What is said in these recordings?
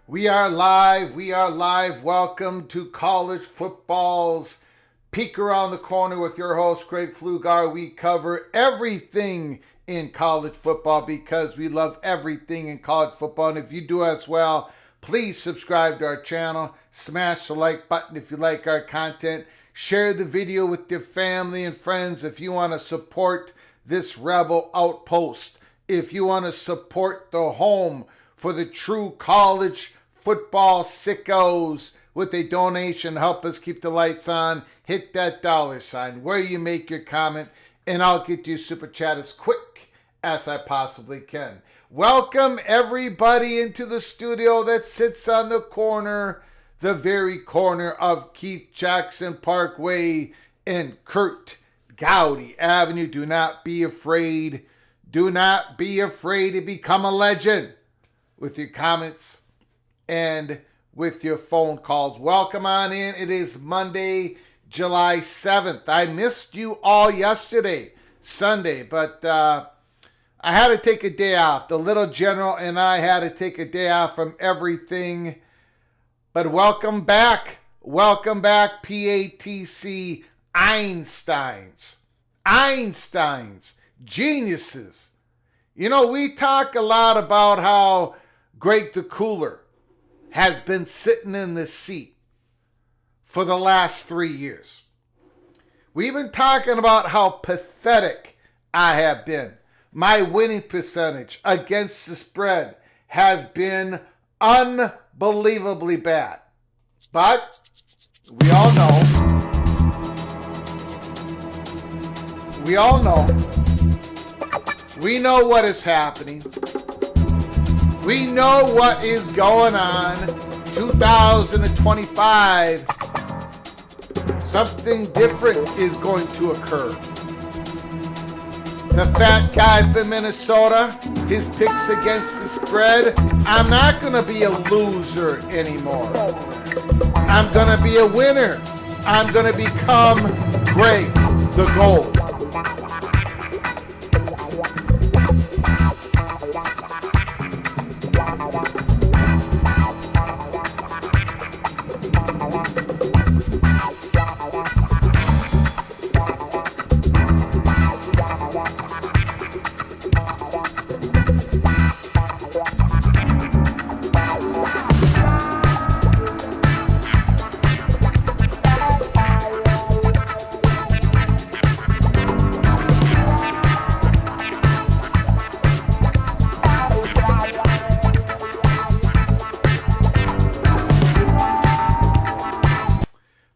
We are live. We are live. Welcome to College Football's Peek Around the Corner with your host, Craig Flugar. We cover everything in college football because we love everything in college football. And if you do as well, please subscribe to our channel. Smash the like button if you like our content. Share the video with your family and friends if you want to support this rebel outpost. If you want to support the home for the true college football sickos with a donation, help us keep the lights on. Hit that $sign where you make your comment, and I'll get you super chat as quick as I possibly can. Welcome everybody into the studio that sits on the corner, the very corner of Keith Jackson Parkway and Kurt Gowdy Avenue. Do not be afraid. Do not be afraid to become a legend with your comments and with your phone calls. Welcome on in. It is Monday, July 7th. I missed you all yesterday, Sunday, but I had to take a day off. The little general and I had to take a day off from everything. But welcome back. Welcome back, PATC Einsteins. Einsteins. Geniuses. You know, we talk a lot about how Greg the Cooler has been sitting in the seat for the last 3 years. We've been talking about how pathetic I have been. My winning percentage against the spread has been unbelievably bad. But we all know we know what is happening. We know what is going on. 2025 is something different is going to occur. The fat guy from Minnesota, his picks against the spread. I'm not going to be a loser anymore. I'm going to be a winner. I'm going to become Greg the Gold.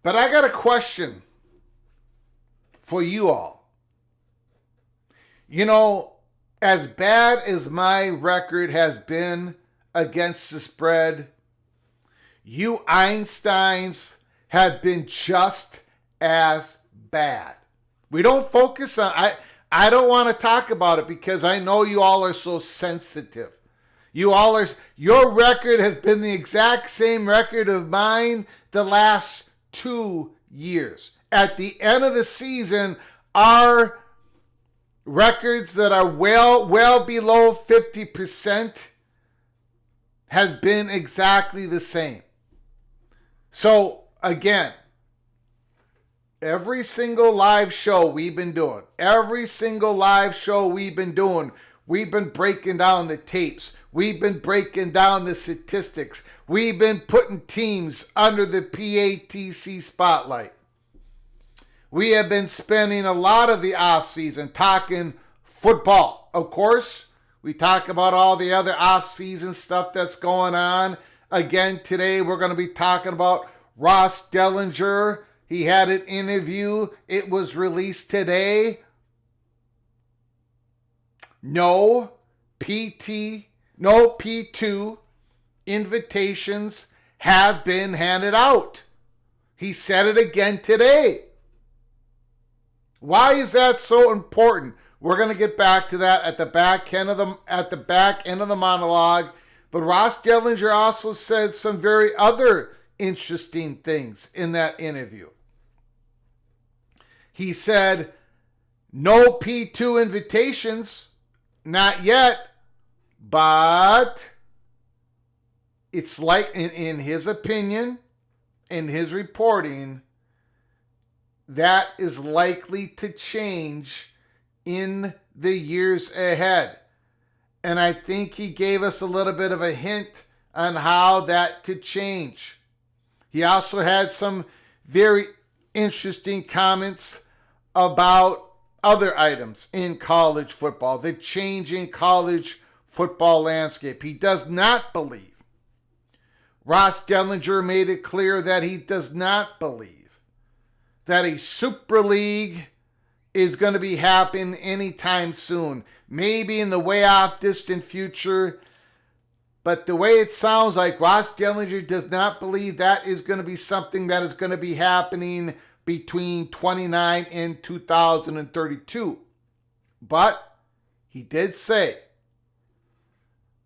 But I got a question for you all. You know, as bad as my record has been against the spread, you Einsteins have been just as bad. We don't focus on, I don't want to talk about it because I know you all are so sensitive. Your record has been the exact same record of mine the last 2 years. At the end of the season, our records that are well below 50% has been exactly the same. So again, every single live show we've been doing, we've been breaking down the tapes. We've been breaking down the statistics. We've been putting teams under the PATC spotlight. We have been spending a lot of the offseason talking football. Of course, we talk about all the other offseason stuff that's going on. Again, today we're going to be talking about Ross Dellenger. He had an interview. It was released today. No P2 invitations have been handed out. He said it again today. Why is that so important? We're going to get back to that at the back end of the monologue. But Ross Dellinger also said some very other interesting things in that interview. He said, no P2 invitations, not yet, but it's like, in his opinion, in his reporting, that is likely to change in the years ahead. And I think he gave us a little bit of a hint on how that could change. He also had some very interesting comments about other items in college football, the changing college football landscape. He does not believe, Ross Dellinger made it clear that he does not believe that a Super League is going to be happening anytime soon. Maybe in the way off distant future. But the way it sounds like, Ross Dellinger does not believe that is going to be something that is going to be happening between 29 and 2032. But he did say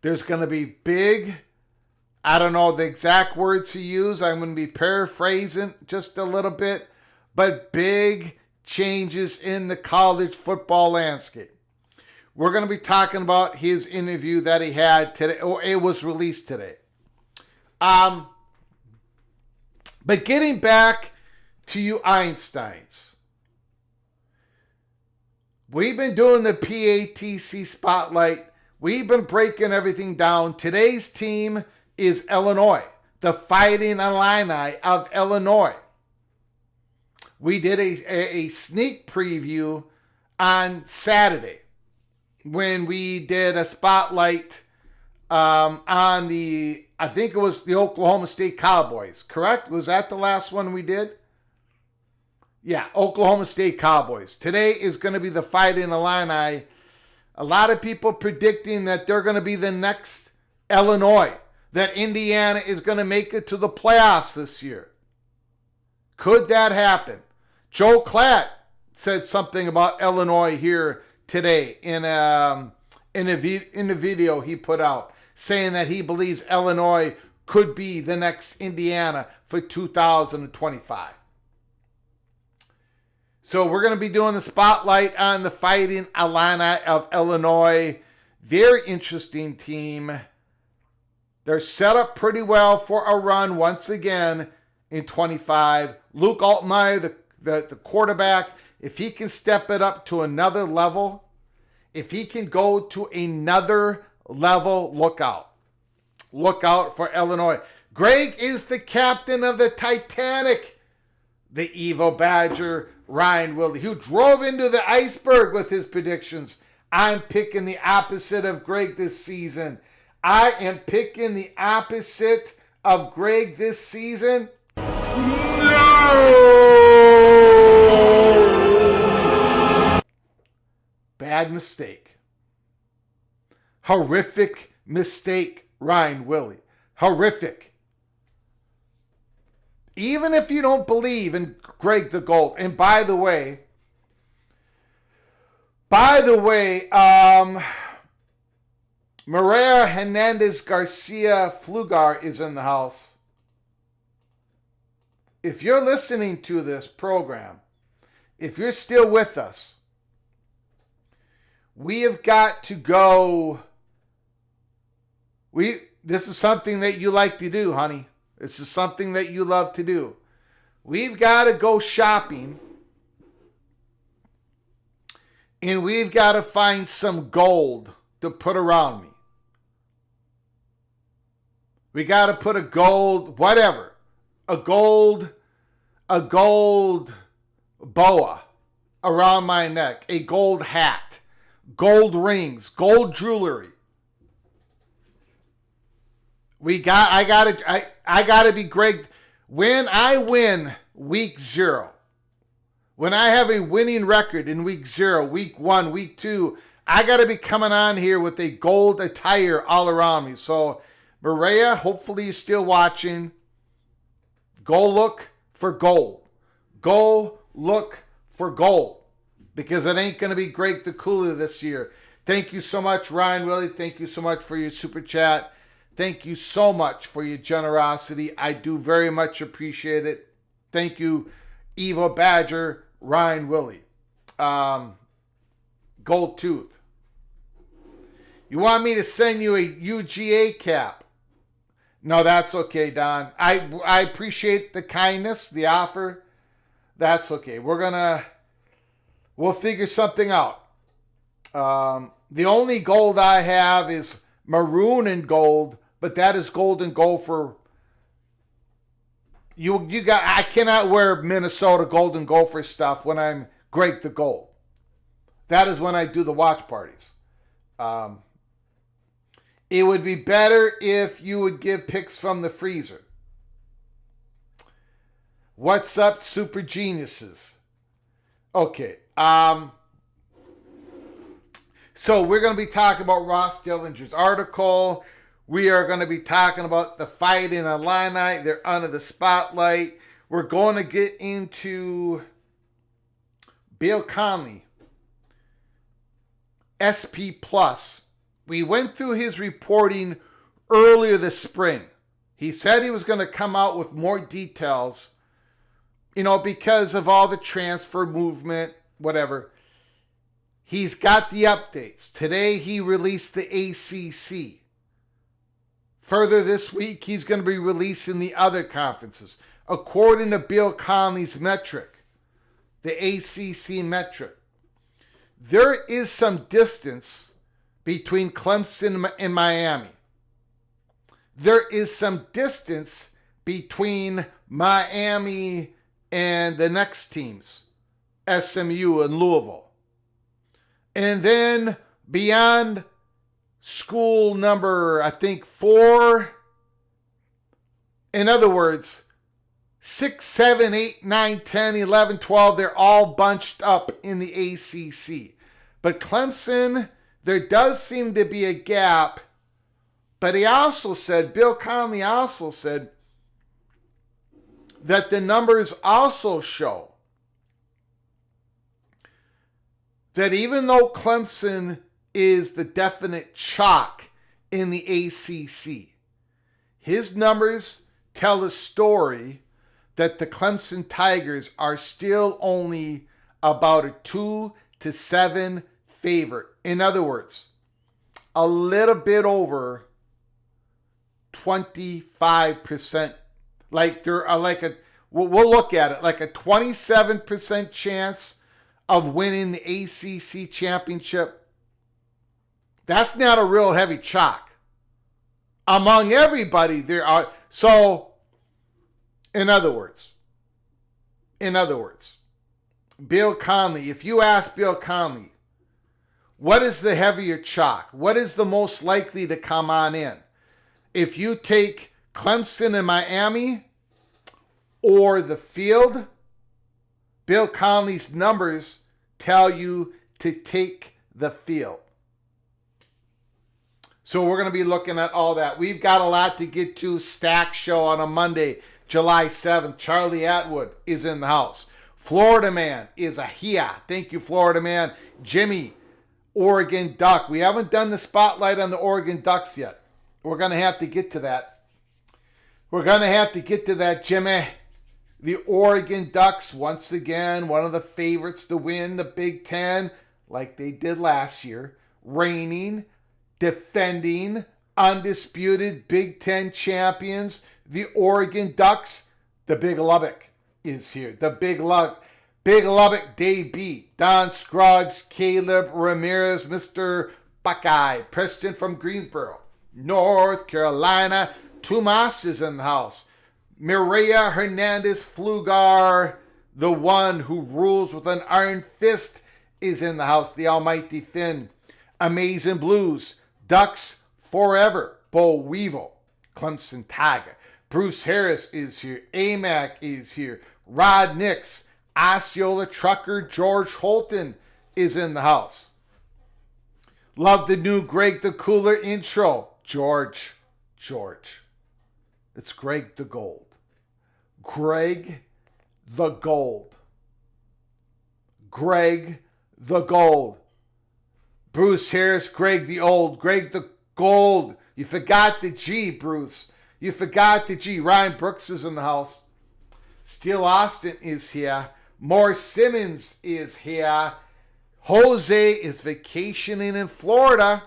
there's going to be big, I don't know the exact words he used, I'm going to be paraphrasing just a little bit, but big changes in the college football landscape. We're going to be talking about his interview that he had today, or it was released today. But getting back to you Einsteins, we've been doing the PATC spotlight. We've been breaking everything down. Today's team is Illinois, the Fighting Illini of Illinois. We did a sneak preview on Saturday when we did a spotlight on the, I think it was the Oklahoma State Cowboys, correct? Was that the last one we did? Yeah, Oklahoma State Cowboys. Today is going to be the Fighting Illini. A lot of people predicting that they're going to be the next Illinois, that Indiana is going to make it to the playoffs this year. Could that happen? Joe Klatt said something about Illinois here today in a video he put out, saying that he believes Illinois could be the next Indiana for 2025. So we're going to be doing the spotlight on the Fighting Illini of Illinois. Very interesting team. They're set up pretty well for a run once again in 25. Luke Altmaier, the quarterback, if he can step it up to another level, if he can go to another level, look out. Look out for Illinois. Greg is the captain of the Titanic. The evil Badger, Ryan Willie, who drove into the iceberg with his predictions. I'm picking the opposite of Greg this season. I am picking the opposite of Greg this season. No! Bad mistake. Horrific mistake, Ryan Willie. Horrific. Even if you don't believe in Greg the Gold, and by the way, Maria Hernandez Garcia Flugar is in the house. If you're listening to this program, if you're still with us, we have got to go. This is something that you like to do, honey. This is something that you love to do. We've got to go shopping, and we've got to find some gold to put around me. We got to put a gold, whatever, a gold boa around my neck, a gold hat, gold rings, gold jewelry. I gotta be Greg. When I win week 0, when I have a winning record in week 0, week 1, week 2, I gotta be coming on here with a gold attire all around me. So, Maria, hopefully you're still watching. Go look for gold. Go look for gold, because it ain't gonna be Greg the Cooler this year. Thank you so much, Ryan Willie. Thank you so much for your super chat. Thank you so much for your generosity. I do very much appreciate it. Thank you, Eva Badger, Ryan Willie. Gold Tooth. You want me to send you a UGA cap? No, that's okay, Don. I appreciate the kindness, the offer. That's okay. We'll figure something out. The only gold I have is maroon and gold, but that is gold and gold for you. I cannot wear Minnesota Golden Gopher stuff when I'm Greg the Gold. That is when I do the watch parties. It would be better if you would give picks from the freezer. What's up, super geniuses? Okay. So we're going to be talking about Ross Dellenger's article. We are going to be talking about the Fighting Illini. They're under the spotlight. We're going to get into Bill Connelly, SP+. We went through his reporting earlier this spring. He said he was going to come out with more details, because of all the transfer movement, whatever. He's got the updates. Today he released the ACC. Further this week, he's going to be releasing the other conferences. According to Bill Connelly's metric, the ACC metric, there is some distance between Clemson and Miami. There is some distance between Miami and the next teams, SMU and Louisville. And then beyond school number, I think 4. In other words, 6, 7, 8, 9, 10, 11, 12, they're all bunched up in the ACC. But Clemson, there does seem to be a gap. But he also said, Bill Connelly also said, that the numbers also show that even though Clemson is the definite chalk in the ACC, his numbers tell a story that the Clemson Tigers are still only about a 2-7 favorite. In other words, a little bit over 25%. Like there are we'll look at it, like a 27% chance of winning the ACC championship. That's not a real heavy chalk. Among everybody, there are. So, in other words, Bill Connelly, if you ask Bill Connelly, what is the heavier chalk? What is the most likely to come on in? If you take Clemson and Miami or the field, Bill Connelly's numbers tell you to take the field. So we're going to be looking at all that. We've got a lot to get to. Stack Show on a Monday, July 7th. Charlie Atwood is in the house. Florida Man is a here. Thank you, Florida Man. Jimmy, Oregon Duck. We haven't done the spotlight on the Oregon Ducks yet. We're going to have to get to that. Jimmy. The Oregon Ducks, once again, one of the favorites to win the Big Ten, like they did last year. Reigning, defending, undisputed Big Ten champions, the Oregon Ducks. The Big Lubbock is here. The Big Lubbock Dave B. Don Scruggs, Caleb Ramirez, Mr. Buckeye, Preston from Greensboro, North Carolina. Tomas is in the house. Mireya Hernandez Flugar, the one who rules with an iron fist, is in the house. The almighty Finn. Amazing Blues. Ducks Forever. Bo Weevil. Clemson Tiger. Bruce Harris is here. AMAC is here. Rod Nix. Osceola Trucker. George Holton is in the house. Love the new Greg the Cooler intro. George. It's Greg the Gold. Greg the Gold. Bruce Harris, Greg the Old. Greg the Gold. You forgot the G, Bruce. You forgot the G. Ryan Brooks is in the house. Steele Austin is here. Morris Simmons is here. Jose is vacationing in Florida.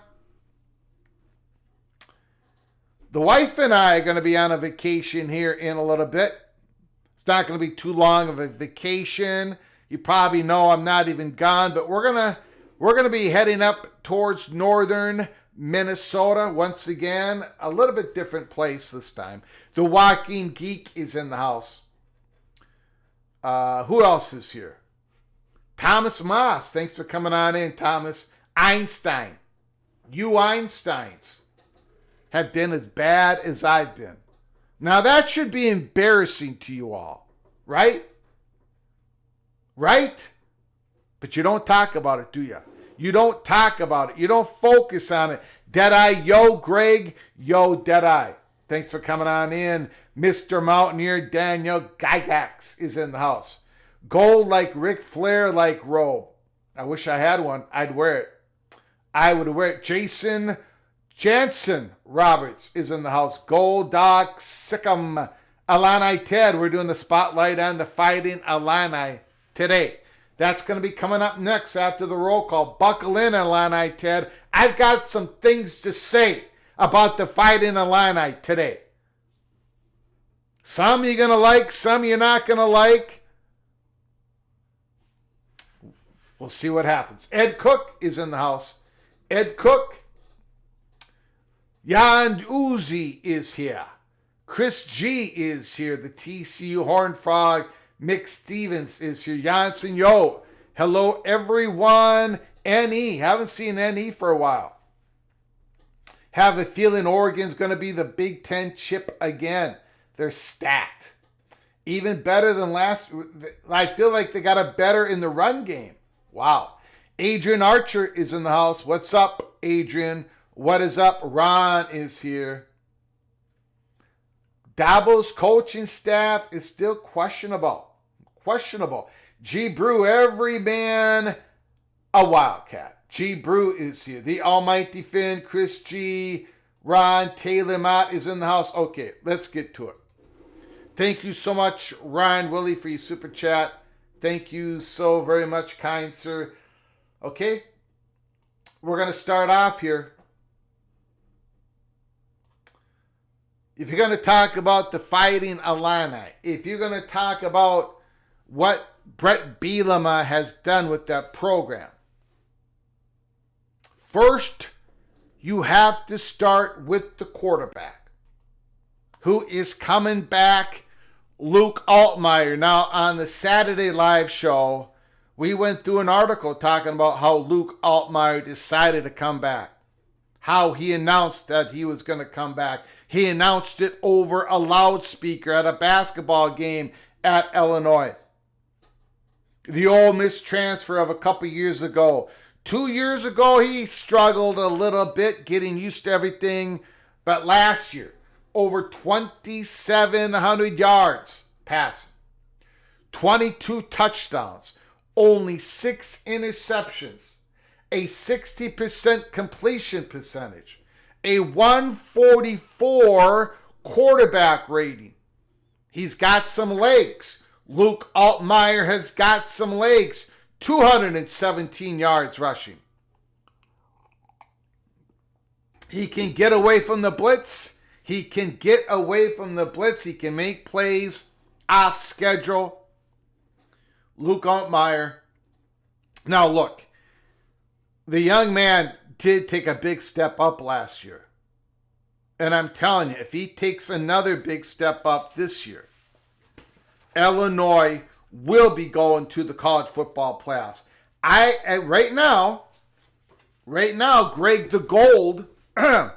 The wife and I are going to be on a vacation here in a little bit. It's not going to be too long of a vacation. You probably know I'm not even gone, but we're going to be heading up towards northern Minnesota once again. A little bit different place this time. The Walking Geek is in the house. Who else is here? Thomas Moss. Thanks for coming on in, Thomas. Einstein. You Einsteins have been as bad as I've been. Now that should be embarrassing to you all, right? Right? But you don't talk about it, do you? You don't talk about it. You don't focus on it. Deadeye, yo, Greg, yo, Deadeye. Thanks for coming on in. Mr. Mountaineer Daniel Gygax is in the house. Gold like Ric Flair like robe. I wish I had one. I'd wear it. I would wear it. Jason Jansen Roberts is in the house. Gold Doc Sikkim. Illini Ted. We're doing the spotlight on the Fighting Illini today. That's going to be coming up next after the roll call. Buckle in, Illini Ted. I've got some things to say about the Fighting Illini today. Some you're going to like, some you're not going to like. We'll see what happens. Ed Cook is in the house. Ed Cook. Jan Uzi is here. Chris G is here. The TCU Horned Frog. Mick Stevens is here. Jansen, yo. Hello, everyone. NE. Haven't seen NE for a while. Have a feeling Oregon's going to be the Big Ten chip again. They're stacked. Even better than last. I feel like they got a better in the run game. Wow. Adrian Archer is in the house. What's up, Adrian? What is up? Ron is here. Dabo's coaching staff is still questionable. G. Brew, every man a Wildcat. G. Brew is here. The Almighty Finn, Chris G., Ron, Taylor Mott is in the house. Okay, let's get to it. Thank you so much, Ryan Willie, for your super chat. Thank you so very much, kind sir. Okay, we're going to start off here. If you're going to talk about the Fighting Illini, if you're going to talk about what Brett Bielema has done with that program, first, you have to start with the quarterback, who is coming back, Luke Altmaier. Now, on the Saturday live show, we went through an article talking about how Luke Altmaier decided to come back, how he announced that he was going to come back. He announced it over a loudspeaker at a basketball game at Illinois. The Ole Miss transfer of a couple years ago. 2 years ago, he struggled a little bit getting used to everything. But last year, over 2,700 yards passing, 22 touchdowns, only 6 interceptions, a 60% completion percentage, a 144 quarterback rating. He's got some legs. Luke Altmaier has got some legs. 217 yards rushing. He can get away from the blitz. He can get away from the blitz. He can make plays off schedule. Luke Altmaier. Now look, the young man did take a big step up last year. And I'm telling you, if he takes another big step up this year, Illinois will be going to the college football playoffs. Right now, Greg the Gold, Greg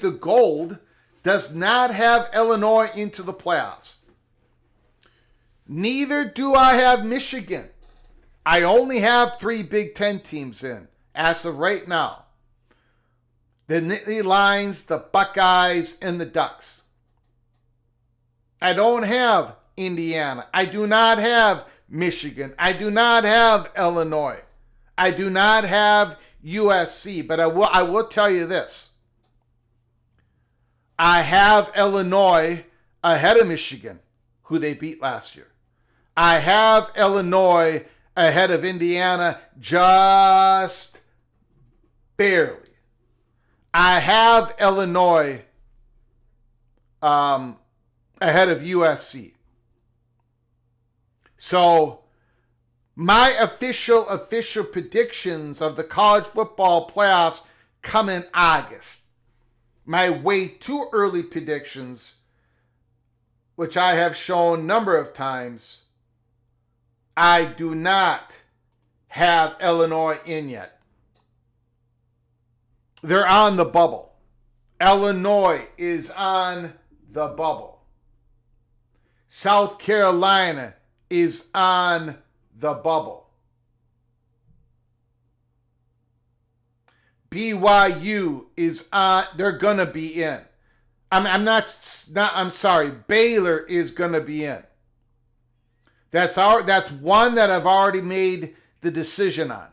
the Gold does not have Illinois into the playoffs. Neither do I have Michigan. I only have 3 Big Ten teams in as of right now. The Nittany Lions, the Buckeyes, and the Ducks. I don't have Indiana. I do not have Michigan. I do not have Illinois. I do not have USC. But I will tell you this. I have Illinois ahead of Michigan, who they beat last year. I have Illinois ahead of Indiana just barely. I have Illinois ahead of USC. So my official predictions of the college football playoffs come in August. My way too early predictions, which I have shown a number of times, I do not have Illinois in yet. They're on the bubble. Illinois is on the bubble. South Carolina is on the bubble. BYU is on, they're going to be in. I'm sorry, Baylor is going to be in. That's one that I've already made the decision on.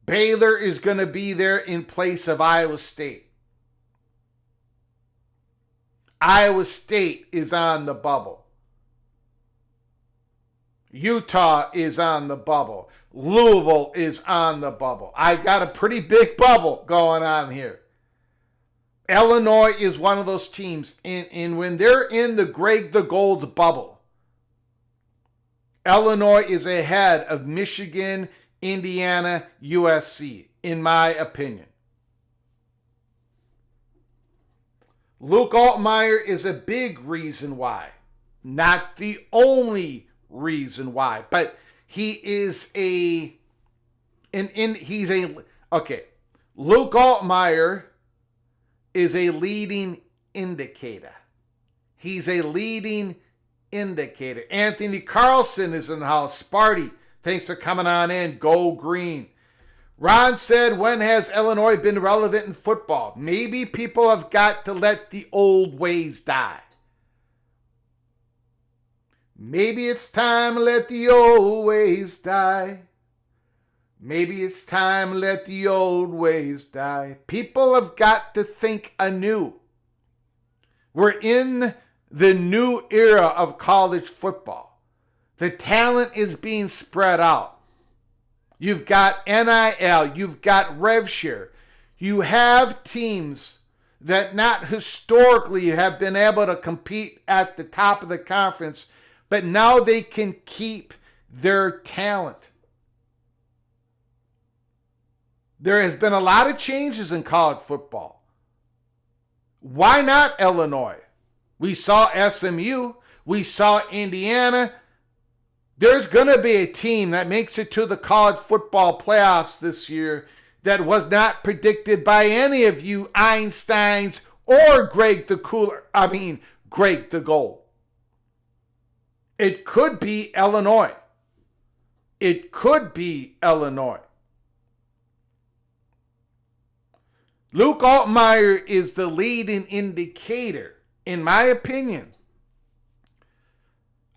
Baylor is going to be there in place of Iowa State. Iowa State is on the bubble. Utah is on the bubble. Louisville is on the bubble. I got a pretty big bubble going on here. Illinois is one of those teams. And when they're in the Greg the Gold's bubble, Illinois is ahead of Michigan, Indiana, USC, in my opinion. Luke Altmaier is a big reason why. Not the only reason why, but he is Luke Altmaier is a leading indicator. He's a leading indicator. Anthony Carlson is in the house. Sparty, thanks for coming on in. Go Green. Ron said, when has Illinois been relevant in football? Maybe people have got to let the old ways die. Maybe it's time to let the old ways die. Maybe it's time to let the old ways die. People have got to think anew. We're in the new era of college football. The talent is being spread out. You've got NIL, you've got rev share. You have teams that not historically have been able to compete at the top of the conference, but now they can keep their talent. There has been a lot of changes in college football. Why not Illinois? We saw SMU. We saw Indiana. There's going to be a team that makes it to the college football playoffs this year that was not predicted by any of you Einsteins or Greg the Gold. It could be Illinois. It could be Illinois. Luke Altmaier is the leading indicator, in my opinion.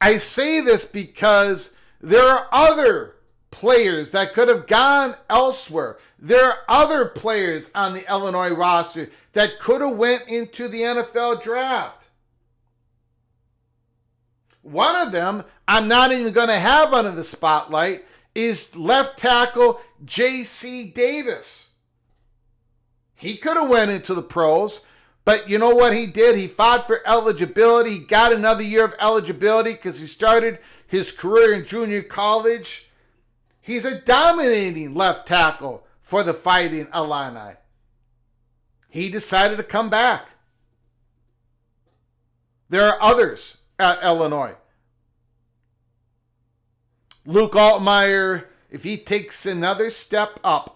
I say this because there are other players that could have gone elsewhere. There are other players on the Illinois roster that could have went into the NFL draft. One of them, I'm not even going to have under the spotlight, is left tackle J.C. Davis. He could have went into the pros, but you know what he did? He fought for eligibility. He got another year of eligibility because he started his career in junior college. He's a dominating left tackle for the Fighting Illini. He decided to come back. There are others at Illinois. Luke Altmaier, if he takes another step up,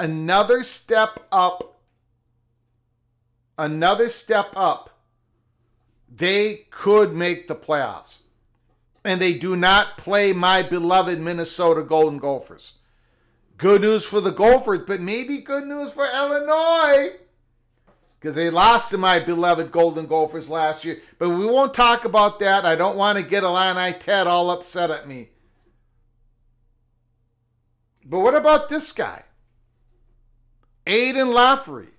they could make the playoffs. And they do not play my beloved Minnesota Golden Gophers. Good news for the Gophers, but maybe good news for Illinois, because they lost to my beloved Golden Gophers last year. But we won't talk about that. I don't want to get Illini Ted all upset at me. But what about this guy? Aiden Laffery.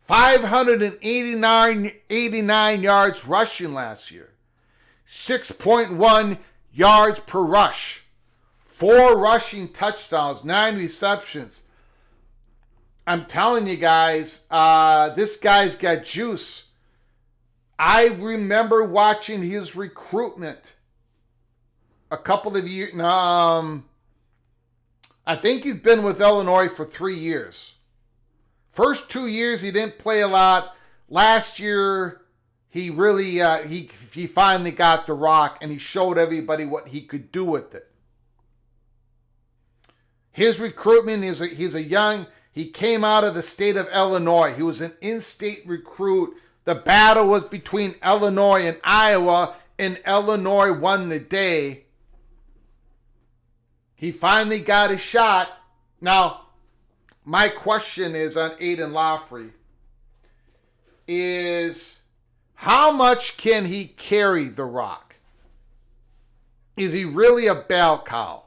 589 yards rushing last year. 6.1 yards per rush. 4 rushing touchdowns, 9 receptions. I'm telling you guys, this guy's got juice. I remember watching his recruitment a couple of years. I think he's been with Illinois for 3 years. First 2 years, he didn't play a lot. Last year, he really, he finally got the rock, and he showed everybody what he could do with it. His recruitment, he came out of the state of Illinois. He was an in-state recruit. The battle was between Illinois and Iowa, and Illinois won the day. He finally got his shot. Now, my question is on Aiden Laffery is, how much can he carry the rock? Is he really a bell cow?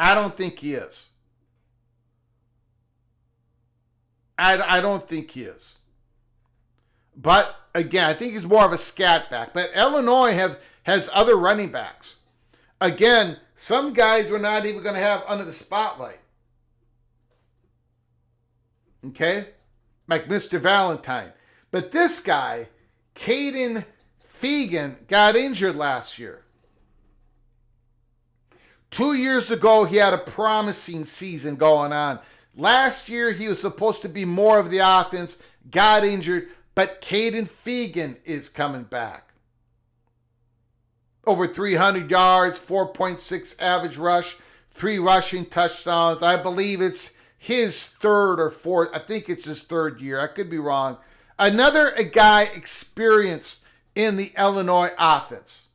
I don't think he is. I don't think he is. But again, I think he's more of a scat back. But Illinois has other running backs. Again, some guys we're not even going to have under the spotlight. Okay? Like Mr. Valentine. But this guy, Caden Fegan, got injured last year. 2 years ago, he had a promising season going on. Last year, he was supposed to be more of the offense, got injured, but Caden Fegan is coming back. Over 300 yards, 4.6 average rush, 3 rushing touchdowns. I believe it's his third or fourth. I think it's his third year. I could be wrong. Another guy experienced in the Illinois offense.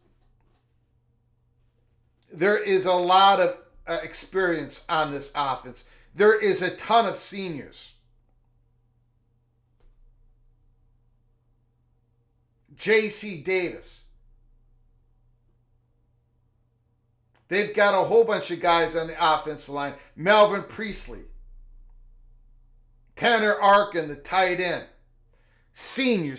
There is a lot of experience on this offense. There is a ton of seniors. J.C. Davis. They've got a whole bunch of guys on the offensive line. Melvin Priestley. Tanner Arkin, the tight end. Senior.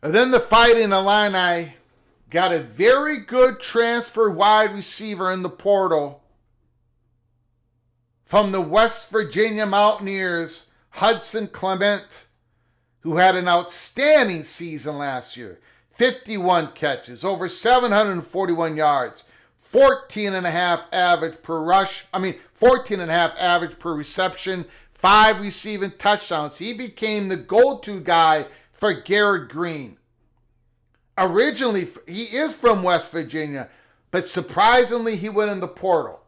And then the Fighting Illini got a very good transfer wide receiver in the portal from the West Virginia Mountaineers, Hudson Clement, who had an outstanding season last year. 51 catches, over 741 yards, 14.5 average per rush. 14.5 average per reception, 5 receiving touchdowns. He became the go-to guy for Garrett Green. Originally, he is from West Virginia, but surprisingly, he went in the portal.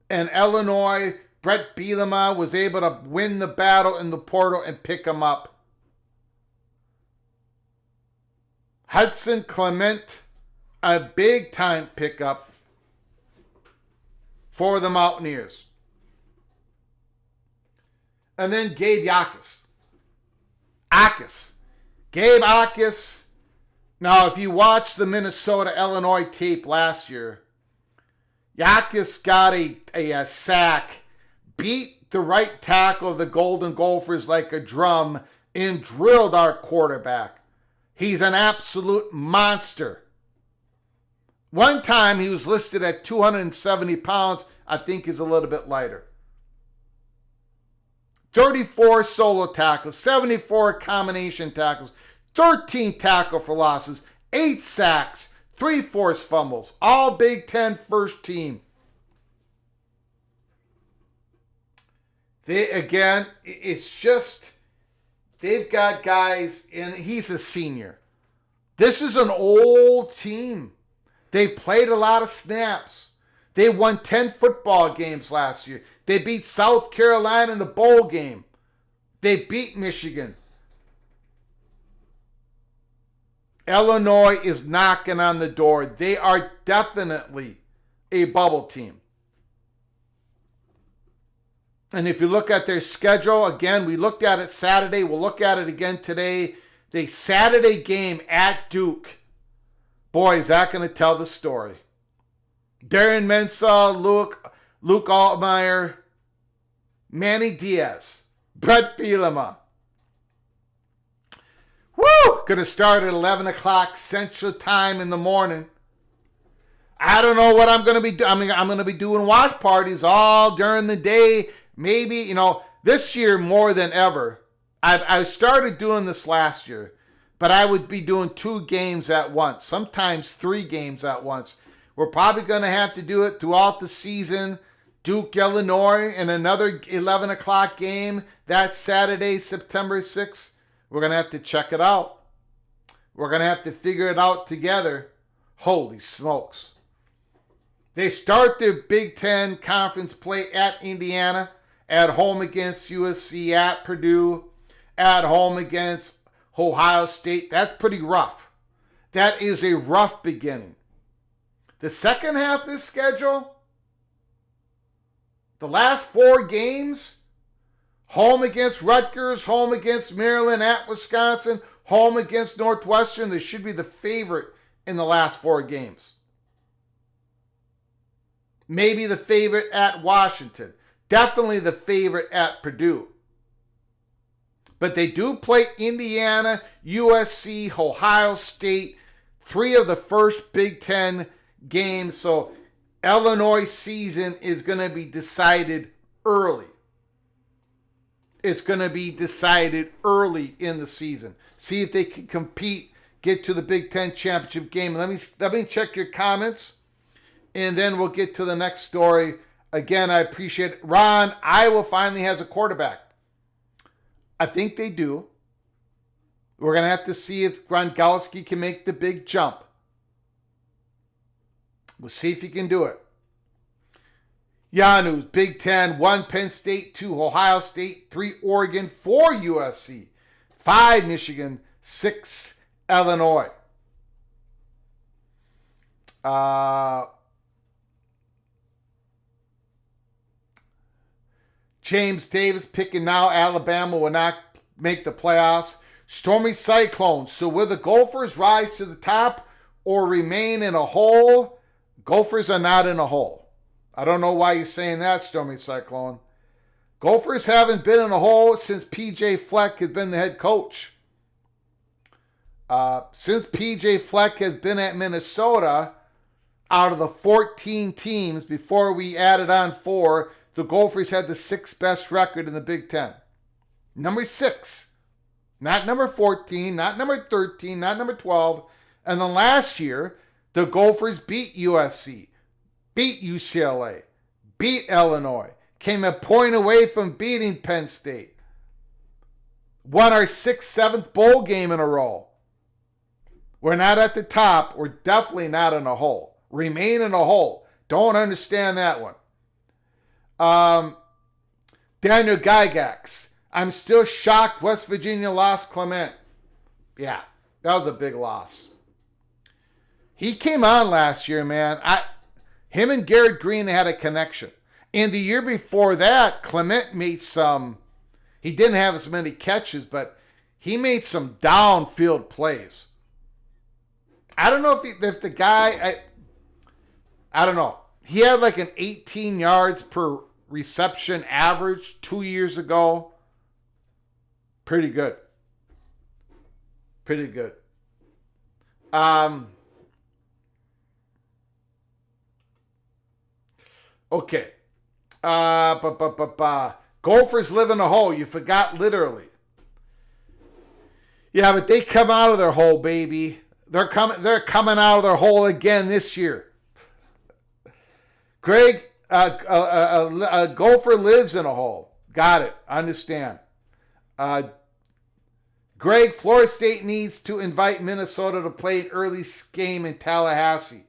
And Illinois, Brett Bielema was able to win the battle in the portal and pick him up. Hudson Clement, a big-time pickup for the Mountaineers. And then Gabe Jacas. Gabe Jacas. Now, if you watch the Minnesota-Illinois tape last year, Jacas got a sack, beat the right tackle of the Golden Gophers like a drum, and drilled our quarterback. He's an absolute monster. One time he was listed at 270 pounds. I think he's a little bit lighter. 34 solo tackles, 74 combination tackles, 13 tackle for losses, 8 sacks, 3 forced fumbles, all Big Ten first team. It's just, they've got guys, and he's a senior. This is an old team. They've played a lot of snaps. They won 10 football games last year. They beat South Carolina in the bowl game. They beat Michigan. Illinois is knocking on the door. They are definitely a bubble team. And if you look at their schedule, again, we looked at it Saturday. We'll look at it again today. The Saturday game at Duke. Boy, is that going to tell the story. Darren Mensah, Luke Altmaier, Manny Diaz, Brett Bielema. Woo! Going to start at 11 o'clock Central Time in the morning. I don't know what I'm going to be doing. I'm going to be doing watch parties all during the day. Maybe, this year more than ever. I started doing this last year, but I would be doing 2 games at once, sometimes 3 games at once. We're probably going to have to do it throughout the season. Duke, Illinois, and another 11 o'clock game that Saturday, September 6th. We're going to have to check it out. We're going to have to figure it out together. Holy smokes. They start their Big Ten conference play at Indiana, at home against USC, at Purdue, at home against Ohio State. That's pretty rough. That is a rough beginning. The second half of this schedule, the last 4 games, home against Rutgers, home against Maryland, at Wisconsin, home against Northwestern. They should be the favorite in the last 4 games. Maybe the favorite at Washington. Definitely the favorite at Purdue. But they do play Indiana, USC, Ohio State, 3 of the first Big Ten games. So Illinois season is going to be decided early. It's going to be decided early in the season. See if they can compete, get to the Big Ten championship game. Let me check your comments, and then we'll get to the next story. Again, I appreciate it. Ron, Iowa finally has a quarterback. I think they do. We're going to have to see if Gronkowski can make the big jump. We'll see if he can do it. Yanu's Big Ten, 1 Penn State, 2 Ohio State, 3 Oregon, 4 USC, 5 Michigan, 6 Illinois. James Davis picking now Alabama will not make the playoffs. Stormy Cyclones. So will the Gophers rise to the top or remain in a hole? Gophers are not in a hole. I don't know why you're saying that, Stormy Cyclone. Gophers haven't been in a hole since P.J. Fleck has been the head coach. Since P.J. Fleck has been at Minnesota, out of the 14 teams, before we added on 4, the Gophers had the 6th best record in the Big Ten. Number 6. Not number 14, not number 13, not number 12. And then last year, the Gophers beat USC, beat UCLA, beat Illinois, came a point away from beating Penn State, won our 6th, 7th bowl game in a row. We're not at the top. We're definitely not in a hole. Remain in a hole. Don't understand that one. Daniel Gygax. I'm still shocked West Virginia lost Clement. Yeah, that was a big loss. He came on last year, man. Him and Garrett Green had a connection. And the year before that, Clement made some, he didn't have as many catches, but he made some downfield plays. I don't know if the guy, I don't know. He had like an 18 yards per reception average 2 years ago. Pretty good. Pretty good. Okay. Gophers live in a hole. You forgot literally. Yeah, but they come out of their hole, baby. They're coming out of their hole again this year. Greg, a Gopher lives in a hole. Got it. Understand. Greg, Florida State needs to invite Minnesota to play an early game in Tallahassee.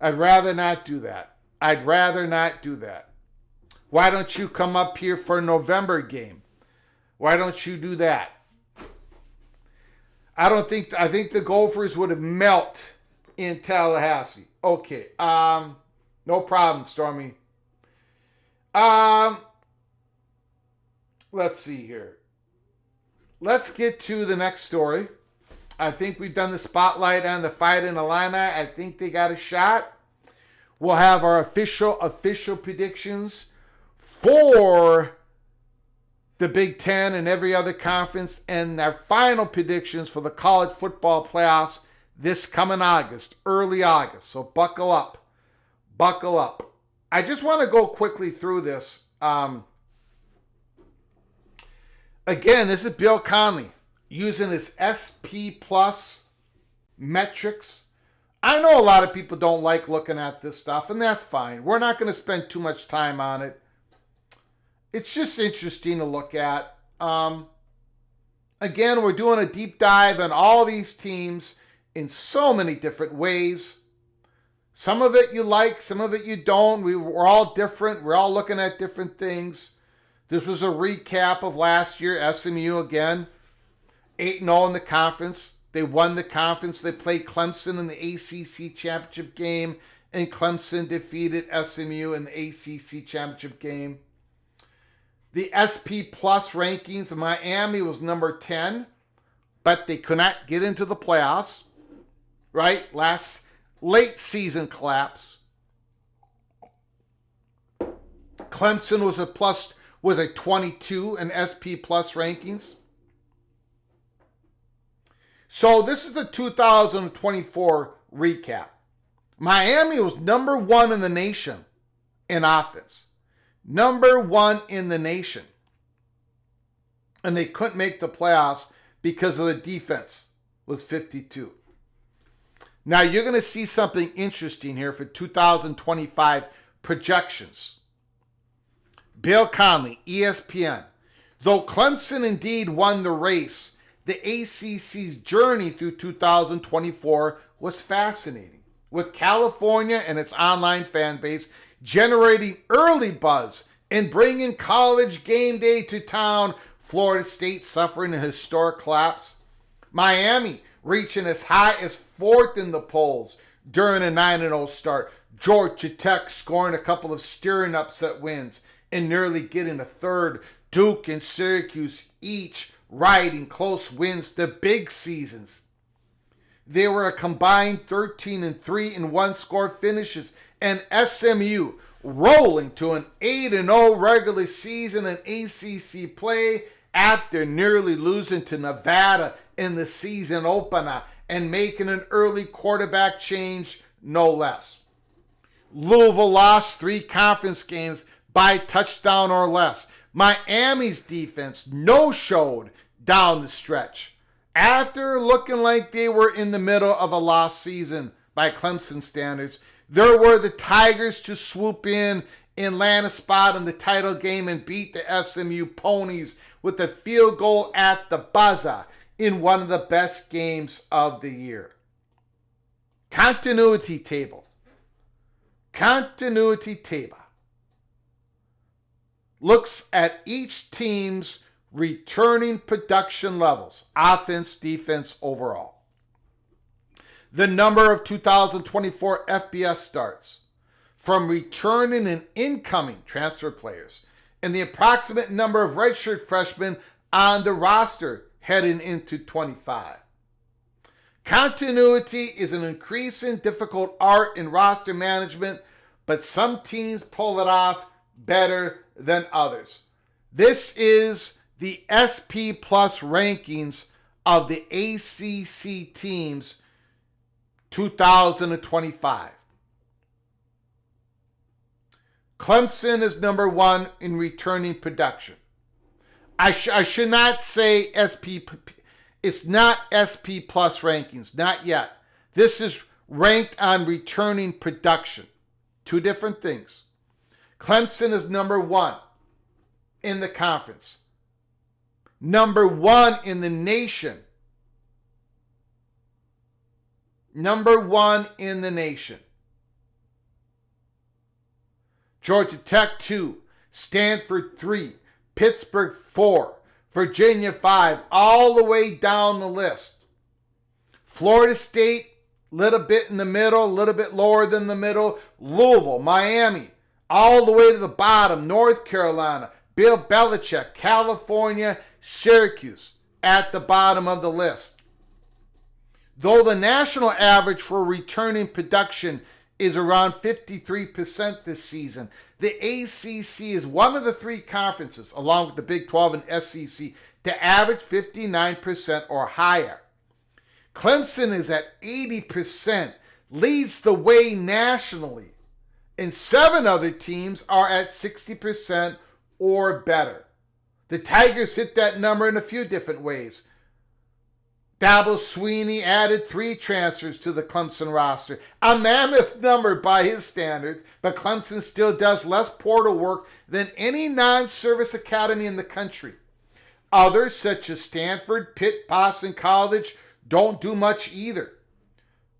I'd rather not do that. Why don't you come up here for a November game? Why don't you do that? I think the Gophers would have melt in Tallahassee. Okay. No problem, Stormy. Let's see here. Let's get to the next story. I think we've done the spotlight on the fight in Illini. I think they got a shot. We'll have our official predictions for the Big Ten and every other conference, and our final predictions for the college football playoffs this coming August, early August. So buckle up. Buckle up. I just want to go quickly through this. Again, this is Bill Connelly using his SP Plus metrics. I know a lot of people don't like looking at this stuff, and that's fine. We're not going to spend too much time on it. It's just interesting to look at. Again, we're doing a deep dive on all these teams in so many different ways. Some of it you like, some of it you don't. We're all different. We're all looking at different things. This was a recap of last year. SMU again, 8-0 in the conference. They won the conference. They played Clemson in the ACC championship game, and Clemson defeated SMU in the ACC championship game. The SP Plus rankings of Miami was number 10, but they could not get into the playoffs, right? Last late season collapse. Clemson was a 22 in SP Plus rankings. So this is the 2024 recap. Miami was number 1 in the nation in offense. Number 1 in the nation. And they couldn't make the playoffs because of the defense was 52. Now you're going to see something interesting here for 2025 projections. Bill Connelly, ESPN. Though Clemson indeed won the race, the ACC's journey through 2024 was fascinating, with California and its online fan base generating early buzz and bringing college game day to town, Florida State suffering a historic collapse, Miami reaching as high as 4th in the polls during a 9-0 start, Georgia Tech scoring a couple of steering upset wins, and nearly getting a third. Duke and Syracuse each riding close wins to big seasons. They were a combined 13-3 in one-score finishes, and SMU rolling to an 8-0 regular season in ACC play after nearly losing to Nevada in the season opener and making an early quarterback change, no less. Louisville lost 3 conference games by touchdown or less. Miami's defense no-showed down the stretch after looking like they were in the middle of a lost season by Clemson standards. There were the Tigers to swoop in land a spot in the title game and beat the SMU Ponies with a field goal at the buzzer in one of the best games of the year. Continuity table. Continuity table looks at each team's returning production levels, offense, defense, overall. The number of 2024 FBS starts from returning and incoming transfer players, and the approximate number of redshirt freshmen on the roster heading into 25. Continuity is an increasing difficult art in roster management, but some teams pull it off better than others. This is the SP Plus rankings of the ACC teams 2025. Clemson is number 1 in returning production. I should not say SP. It's not SP Plus rankings, not yet. This is ranked on returning production. 2 different things. Clemson is number 1 in the conference. Number 1 in the nation. Number 1 in the nation. Georgia Tech 2, Stanford 3, Pittsburgh 4, Virginia 5, all the way down the list. Florida State, little bit in the middle, a little bit lower than the middle. Louisville, Miami, all the way to the bottom. North Carolina, Bill Belichick, California, Syracuse at the bottom of the list. Though the national average for returning production is around 53% this season, the ACC is one of the 3 conferences, along with the Big 12 and SEC, to average 59% or higher. Clemson is at 80%, leads the way nationally, and 7 other teams are at 60% or better. The Tigers hit that number in a few different ways. Dabo Swinney added 3 transfers to the Clemson roster, a mammoth number by his standards, but Clemson still does less portal work than any non-service academy in the country. Others, such as Stanford, Pitt, Boston College, don't do much either.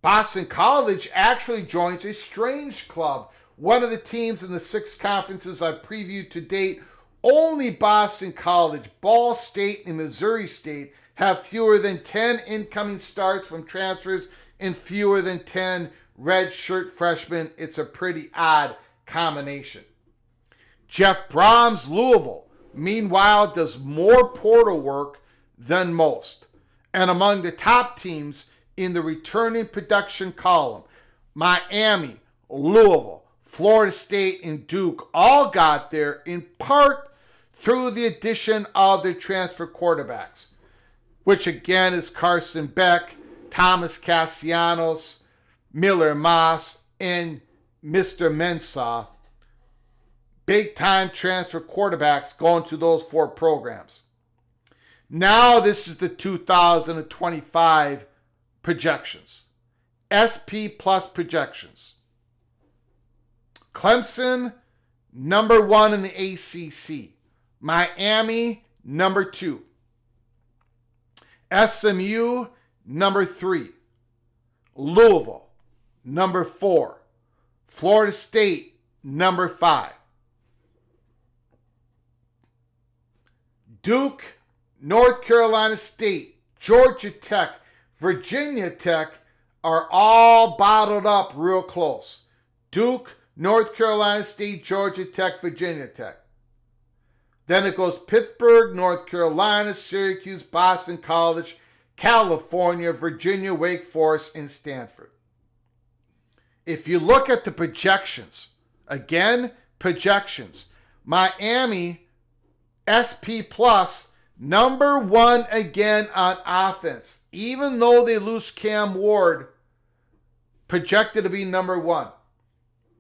Boston College actually joins a strange club. One of the teams in the 6 conferences I've previewed to date, only Boston College, Ball State, and Missouri State have fewer than 10 incoming starts from transfers and fewer than 10 redshirt freshmen. It's a pretty odd combination. Jeff Brom's Louisville, meanwhile, does more portal work than most. And among the top teams in the returning production column, Miami, Louisville, Florida State, and Duke all got there in part through the addition of their transfer quarterbacks, which again is Carson Beck, Thomas Castellanos, Miller Moss, and Mr. Mensah. Big-time transfer quarterbacks going to those 4 programs. Now this is the 2025 projections. SP Plus projections. Clemson, number 1 in the ACC. Miami, number 2. SMU, number 3. Louisville, number 4. Florida State, number 5. Duke, North Carolina State, Georgia Tech, Virginia Tech are all bottled up real close. Duke, North Carolina State, Georgia Tech, Virginia Tech. Then it goes Pittsburgh, North Carolina, Syracuse, Boston College, California, Virginia, Wake Forest, and Stanford. If you look at the projections, again, projections, Miami SP Plus, number one again on offense. Even though they lose Cam Ward, projected to be number one.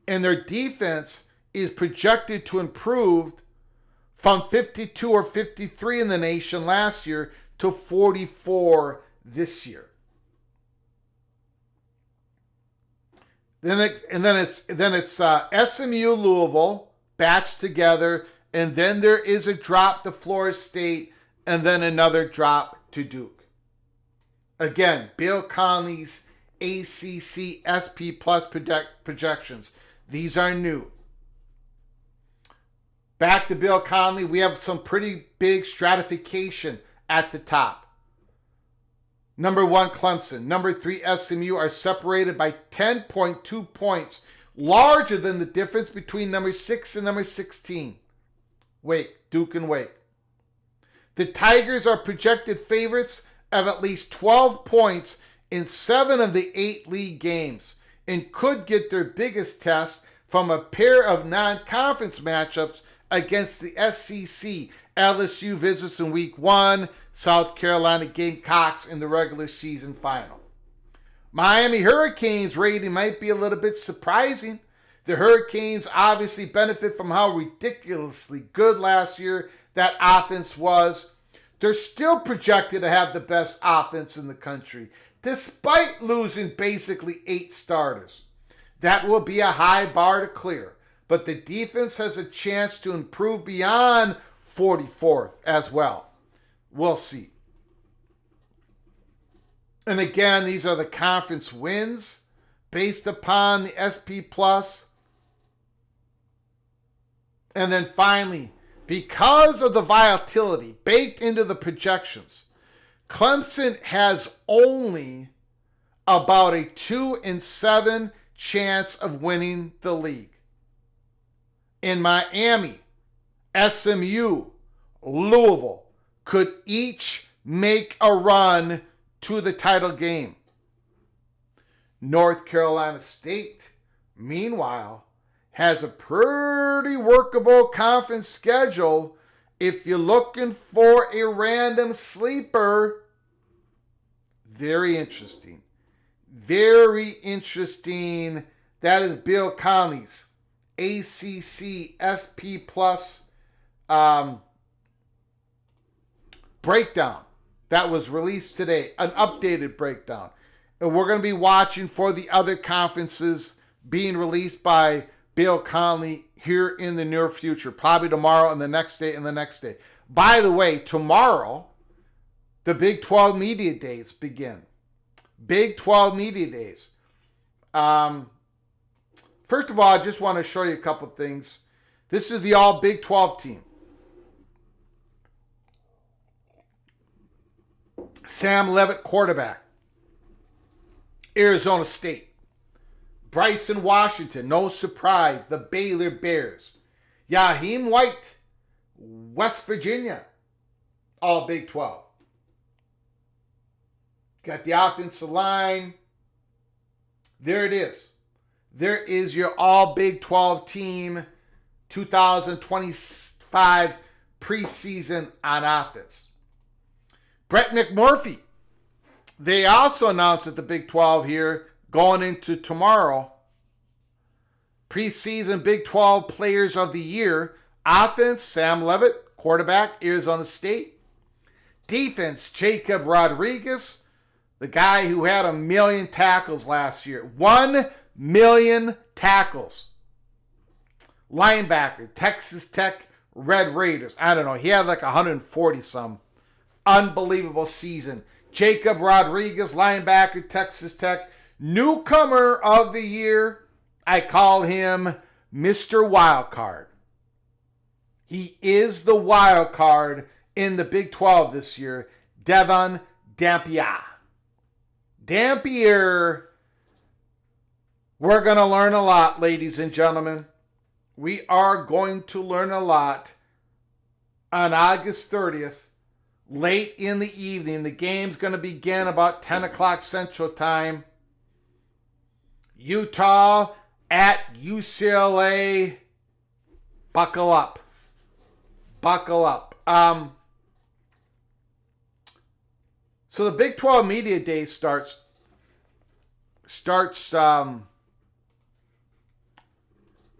And their defense is projected to improve from 52 or 53 in the nation last year to 44 this year. Then it's SMU, Louisville, batched together, and then there is a drop to Florida State, and then another drop to Duke. Again, Bill Connelly's ACC SP Plus projections. These are new. Back to Bill Connelly, we have some pretty big stratification at the top. Number 1, Clemson. Number 3, SMU are separated by 10.2 points, larger than the difference between number 6 and number 16. Duke and Wake. The Tigers are projected favorites of at least 12 points in 7 of the 8 league games and could get their biggest test from a pair of non-conference matchups against the SEC. LSU visits in week 1, South Carolina Gamecocks in the regular season final. Miami Hurricanes rating might be a little bit surprising. The Hurricanes obviously benefit from how ridiculously good last year that offense was. They're still projected to have the best offense in the country, despite losing basically 8 starters. That will be a high bar to clear, but the defense has a chance to improve beyond 44th as well. We'll see. And again, these are the conference wins based upon the SP Plus. And then finally, because of the volatility baked into the projections, Clemson has only about a 2-7 chance of winning the league. In Miami, SMU, Louisville could each make a run to the title game. North Carolina State, meanwhile, has a pretty workable conference schedule if you're looking for a random sleeper. Very interesting. Very interesting. That is Bill Connelly's ACC SP Plus breakdown that was released today, an updated breakdown. And we're going to be watching for the other conferences being released by Bill Connelly here in the near future, probably tomorrow and the next day and the next day. By the way, tomorrow, the Big 12 Media Days begin. Big 12 Media Days. First of all, I just want to show you a couple things. This is the all Big 12 team. Sam Leavitt, quarterback. Arizona State. Bryson Washington, no surprise, the Baylor Bears. Yaheem White, West Virginia, all Big 12. Got the offensive line. There it is. There is your all Big 12 team 2025 preseason on offense. Brett McMurphy. They also announced at the Big 12 here, going into tomorrow, preseason Big 12 Players of the Year. Offense, Sam Leavitt, quarterback, Arizona State. Defense, Jacob Rodriguez, the guy who had 1 million tackles last year. 1 million tackles. Linebacker, Texas Tech Red Raiders. I don't know, he had like 140 some. Unbelievable season. Jacob Rodriguez, linebacker, Texas Tech. Newcomer of the year, I call him Mr. Wildcard. He is the wild card in the Big 12 this year, Devon Dampier. Dampier, we're going to learn a lot, ladies and gentlemen. We are going to learn a lot on August 30th, late in the evening. The game's going to begin about 10 o'clock Central Time. Utah at UCLA. Buckle up. Buckle up. So the Big 12 Media Day starts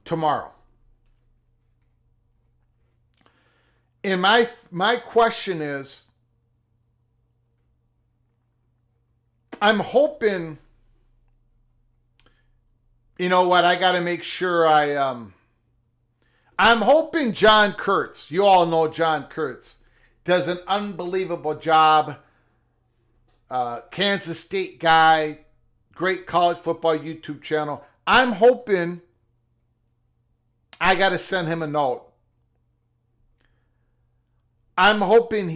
tomorrow. And my question is, I'm hoping, you know what, I got to make sure I'm hoping John Kurtz, you all know John Kurtz, does an unbelievable job. Kansas State guy, great college football YouTube channel. I'm hoping I got to send him a note. I'm hoping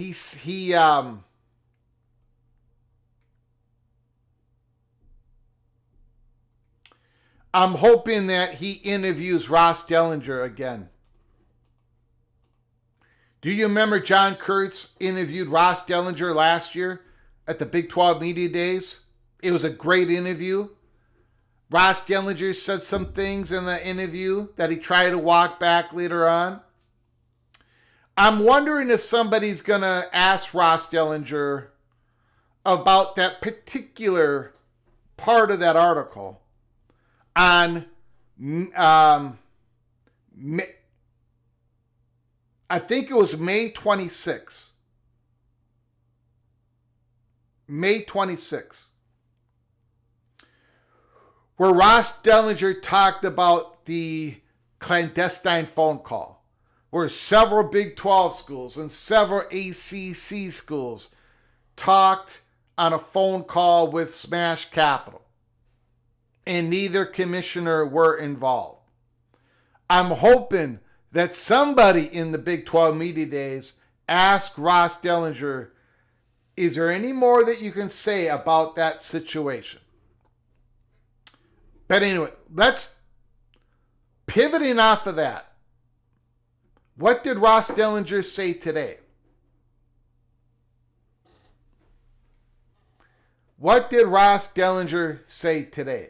I'm hoping that he interviews Ross Dellenger again. Do you remember John Kurtz interviewed Ross Dellenger last year at the Big 12 Media Days? It was a great interview. Ross Dellenger said some things in the interview that he tried to walk back later on. I'm wondering if somebody's going to ask Ross Dellenger about that particular part of that article on, I think it was May 26th. May 26th. Where Ross Dellenger talked about the clandestine phone call, where several Big 12 schools and several ACC schools talked on a phone call with Smash Capital, and neither commissioner were involved. I'm hoping that somebody in the Big 12 Media Days asked Ross Dellenger, is there any more that you can say about that situation? But anyway, let's pivoting off of that. What did Ross Dellenger say today? What did Ross Dellenger say today?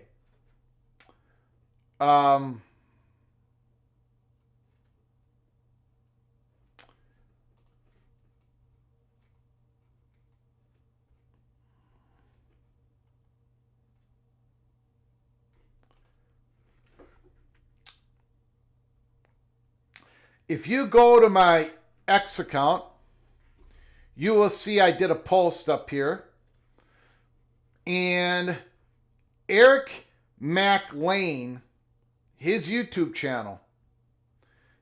If you go to my X account, you will see I did a post up here. And Eric McLean, his YouTube channel,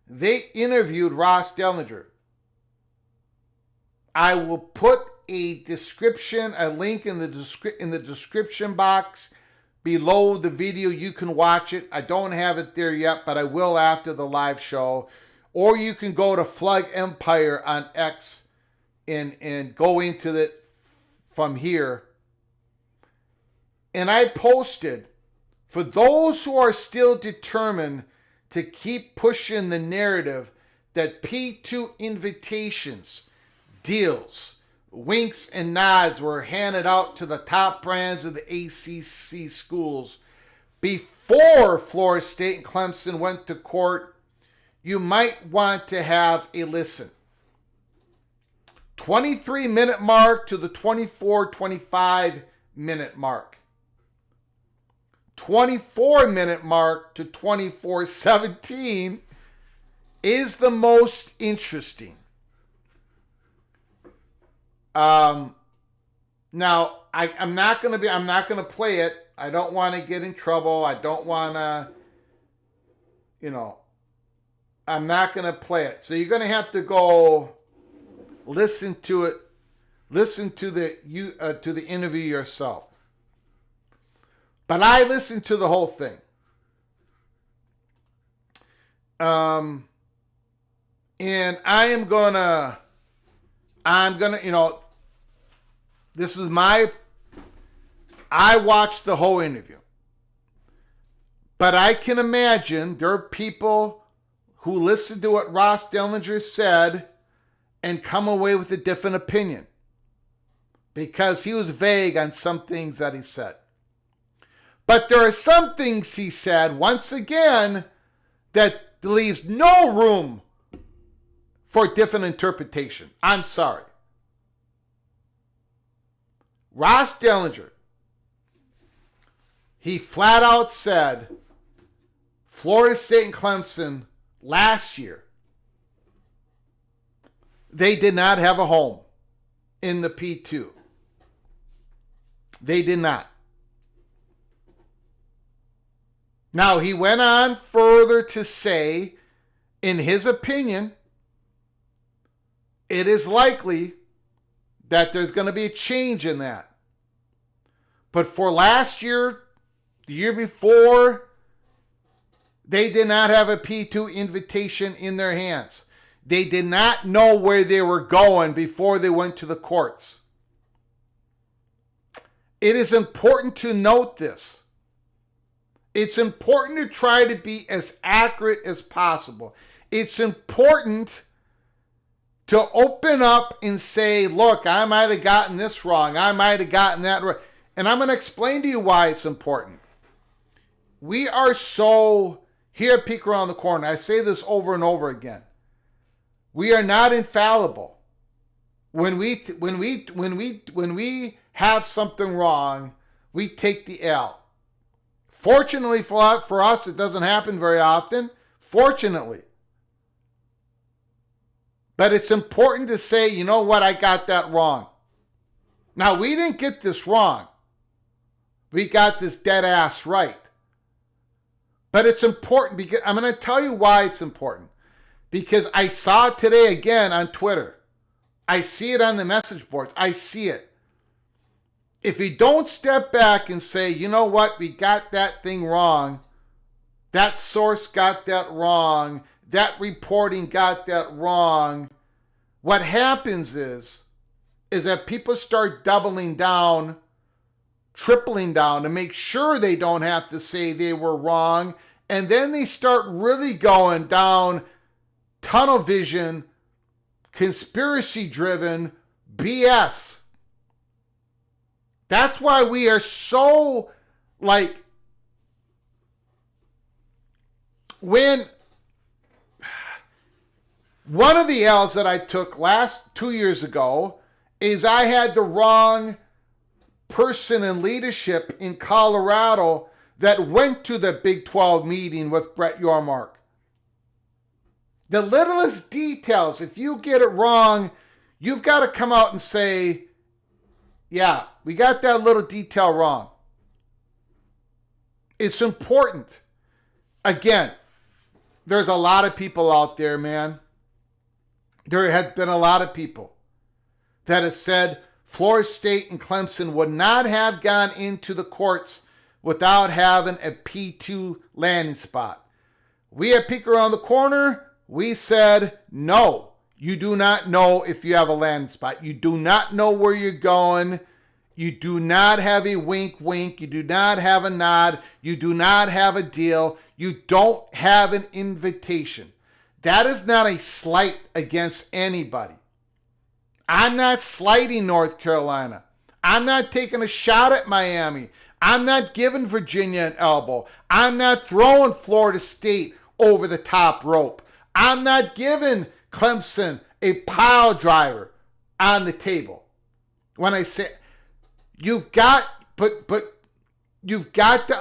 they interviewed Ross Dellenger. I will put a link in the description box below the video. You can watch it. I don't have it there yet, but I will after the live show. Or you can go to Flug Empire on X and go into it from here. And I posted, for those who are still determined to keep pushing the narrative that P2 invitations, deals, winks, and nods were handed out to the top brands of the ACC schools before Florida State and Clemson went to court, you might want to have a listen. 23-minute mark to the 24-25-minute mark. 24-minute mark to 24-17 is the most interesting. Now I'm not going to play it. I don't want to get in trouble. I don't want to, I'm not going to play it. So you're going to have to go listen to it. Listen to the interview yourself. But I listened to the whole thing. And I'm gonna, this is I watched the whole interview. But I can imagine there are people who listened to what Ross Dellenger said and come away with a different opinion because he was vague on some things that he said. But there are some things he said, once again, that leaves no room for different interpretation. I'm sorry. Ross Dellenger, he flat out said Florida State and Clemson last year, they did not have a home in the P2. They did not. Now, he went on further to say, in his opinion, it is likely that there's going to be a change in that. But for last year, the year before, they did not have a P2 invitation in their hands. They did not know where they were going before they went to the courts. It is important to note this. It's important to try to be as accurate as possible. It's important to open up and say, look, I might have gotten this wrong. I might have gotten that right. And I'm going to explain to you why it's important. We are so, here at Peek Around the Corner, I say this over and over again. We are not infallible. When we have something wrong, we take the L. Fortunately for us, it doesn't happen very often. Fortunately. But it's important to say, you know what, I got that wrong. Now, we didn't get this wrong. We got this dead ass right. But it's important because I'm going to tell you why it's important. Because I saw it today again on Twitter. I see it on the message boards. I see it. If you don't step back and say, you know what, we got that thing wrong. That source got that wrong. That reporting got that wrong. What happens is that people start doubling down, tripling down to make sure they don't have to say they were wrong. And then they start really going down tunnel vision, conspiracy-driven BS. That's why we are so, when one of the L's that I took 2 years ago is I had the wrong person in leadership in Colorado that went to the Big 12 meeting with Brett Yormark. The littlest details, if you get it wrong, you've got to come out and say, yeah, we got that little detail wrong. It's important. Again, there's a lot of people out there, man. There have been a lot of people that have said Florida State and Clemson would not have gone into the courts without having a P2 landing spot. We at Peek Around the Corner, we said, no, you do not know if you have a landing spot. You do not know where you're going. You do not have a wink, wink. You do not have a nod. You do not have a deal. You don't have an invitation. That is not a slight against anybody. I'm not slighting North Carolina. I'm not taking a shot at Miami. I'm not giving Virginia an elbow. I'm not throwing Florida State over the top rope. I'm not giving Clemson a pile driver on the table. When I say you've got to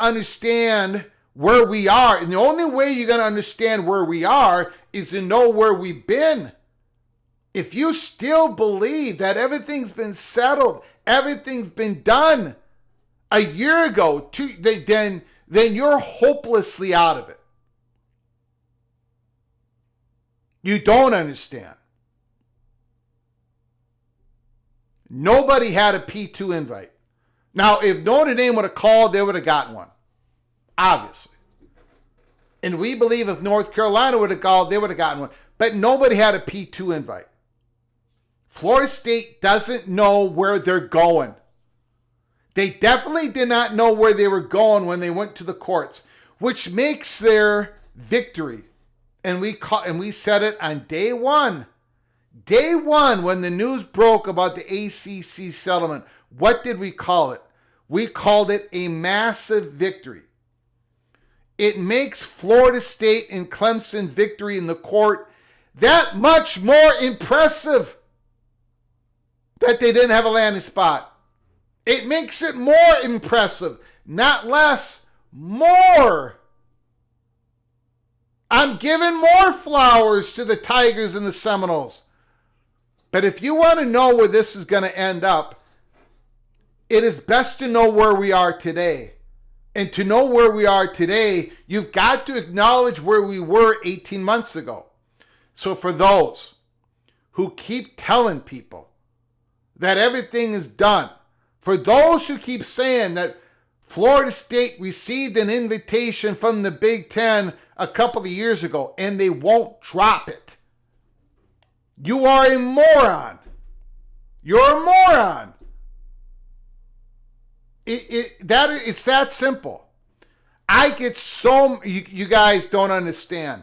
understand where we are. And the only way you're going to understand where we are is to know where we've been. If you still believe that everything's been settled, everything's been done a year ago, then you're hopelessly out of it. You don't understand. Nobody had a P2 invite. Now, if Notre Dame would have called, they would have gotten one. Obviously. And we believe if North Carolina would have called, they would have gotten one. But nobody had a P2 invite. Florida State doesn't know where they're going. They definitely did not know where they were going when they went to the courts, which makes their victory. And we said it on day one. Day one, when the news broke about the ACC settlement, what did we call it? We called it a massive victory. It makes Florida State and Clemson victory in the court that much more impressive that they didn't have a landing spot. It makes it more impressive, not less, more. I'm giving more flowers to the Tigers and the Seminoles. But if you want to know where this is going to end up, it is best to know where we are today. And to know where we are today, you've got to acknowledge where we were 18 months ago. So for those who keep telling people that everything is done, for those who keep saying that Florida State received an invitation from the Big Ten a couple of years ago and they won't drop it, you are a moron. You're a moron. It's that simple. I get you guys don't understand.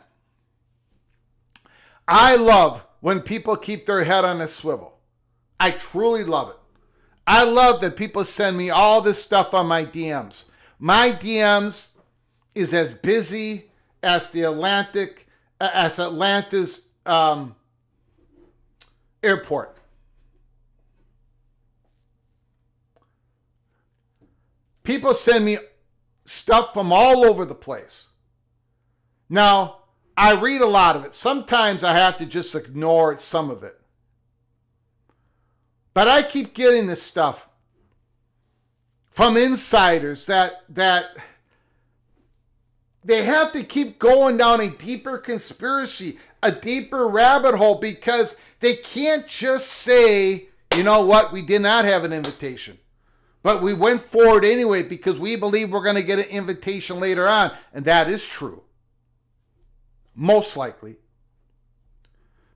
I love when people keep their head on a swivel. I truly love it. I love that people send me all this stuff on my DMs. My DMs is as busy as the Atlanta's airport. People send me stuff from all over the place. Now, I read a lot of it. Sometimes I have to just ignore some of it. But I keep getting this stuff from insiders that they have to keep going down a deeper conspiracy, a deeper rabbit hole, because they can't just say, you know what, we did not have an invitation. But we went forward anyway because we believe we're going to get an invitation later on. And that is true. Most likely.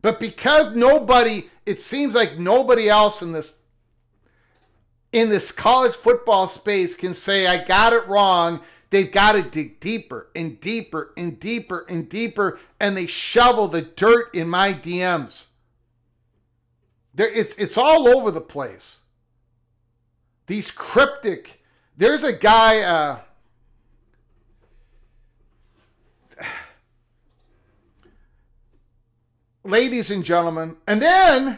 But because it seems like nobody else in this college football space can say, I got it wrong. They've got to dig deeper and deeper and deeper and deeper. And they shovel the dirt in my DMs. It's all over the place. These cryptic, there's a guy, ladies and gentlemen, and then,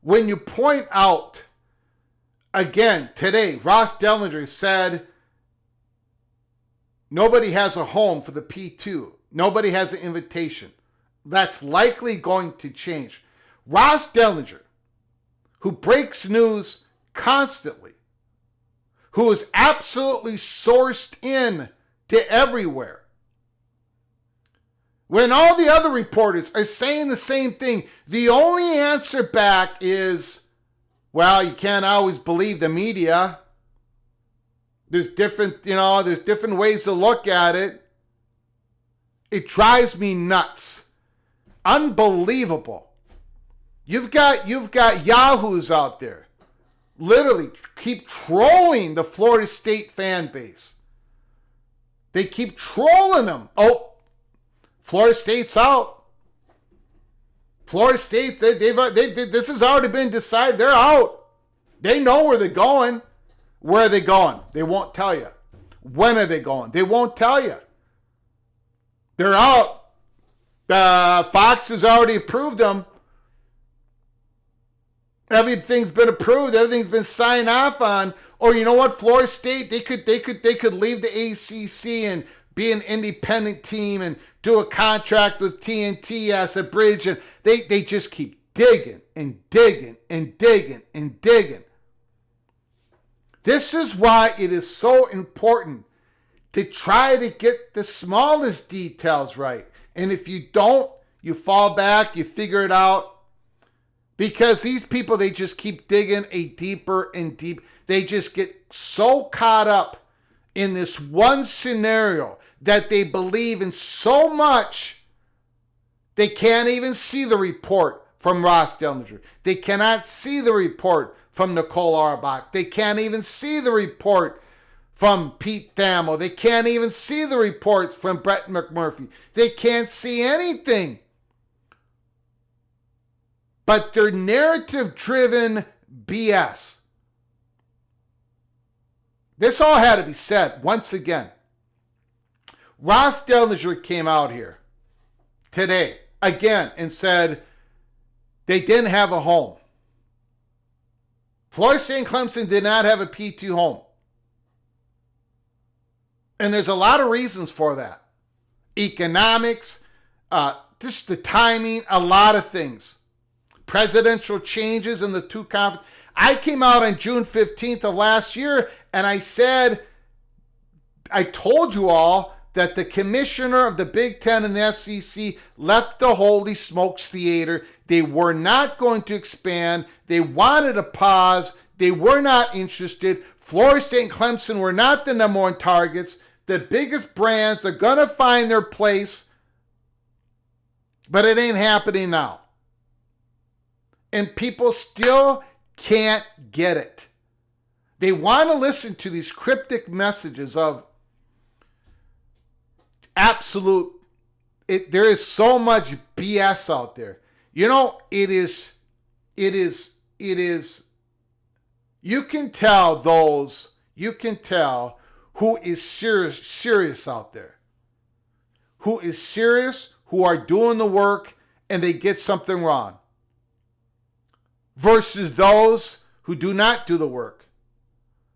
when you point out, again, today, Ross Dellenger said, nobody has a home for the P2. Nobody has an invitation. That's likely going to change. Ross Dellenger, who breaks news constantly, who is absolutely sourced in to everywhere. When all the other reporters are saying the same thing, the only answer back is, well, you can't always believe the media. There's different ways to look at it. It drives me nuts. Unbelievable. You've got yahoos out there literally keep trolling the Florida State fan base. They keep trolling them. Oh, Florida State's out. Florida State, this has already been decided. They're out. They know where they're going. Where are they going? They won't tell you. When are they going? They won't tell you. They're out. Fox has already approved them. Everything's been approved. Everything's been signed off on. Or you know what? Florida State, they could leave the ACC and be an independent team and do a contract with TNT as a bridge. And they just keep digging and digging and digging and digging. This is why it is so important to try to get the smallest details right. And if you don't, you fall back, you figure it out. Because these people, they just keep digging a deeper and deep. They just get so caught up in this one scenario that they believe in so much, they can't even see the report from Ross Dellenger. They cannot see the report from Nicole Auerbach. They can't even see the report from Pete Thamel. They can't even see the reports from Brett McMurphy. They can't see anything but they're narrative-driven BS. This all had to be said once again. Ross Dellinger came out here today again and said they didn't have a home. Florida State and Clemson did not have a P2 home. And there's a lot of reasons for that. Economics, just the timing, a lot of things. Presidential changes in the two conferences. I came out on June 15th of last year and I said, I told you all that the commissioner of the Big Ten and the SEC left the Holy Smokes Theater. They were not going to expand. They wanted a pause. They were not interested. Florida State and Clemson were not the number one targets. The biggest brands, they're going to find their place, but it ain't happening now. And people still can't get it. They want to listen to these cryptic messages of absolute, there is so much BS out there. You know, it is, you can tell who is serious out there. Who is serious, who are doing the work, and they get something wrong. Versus those who do not do the work.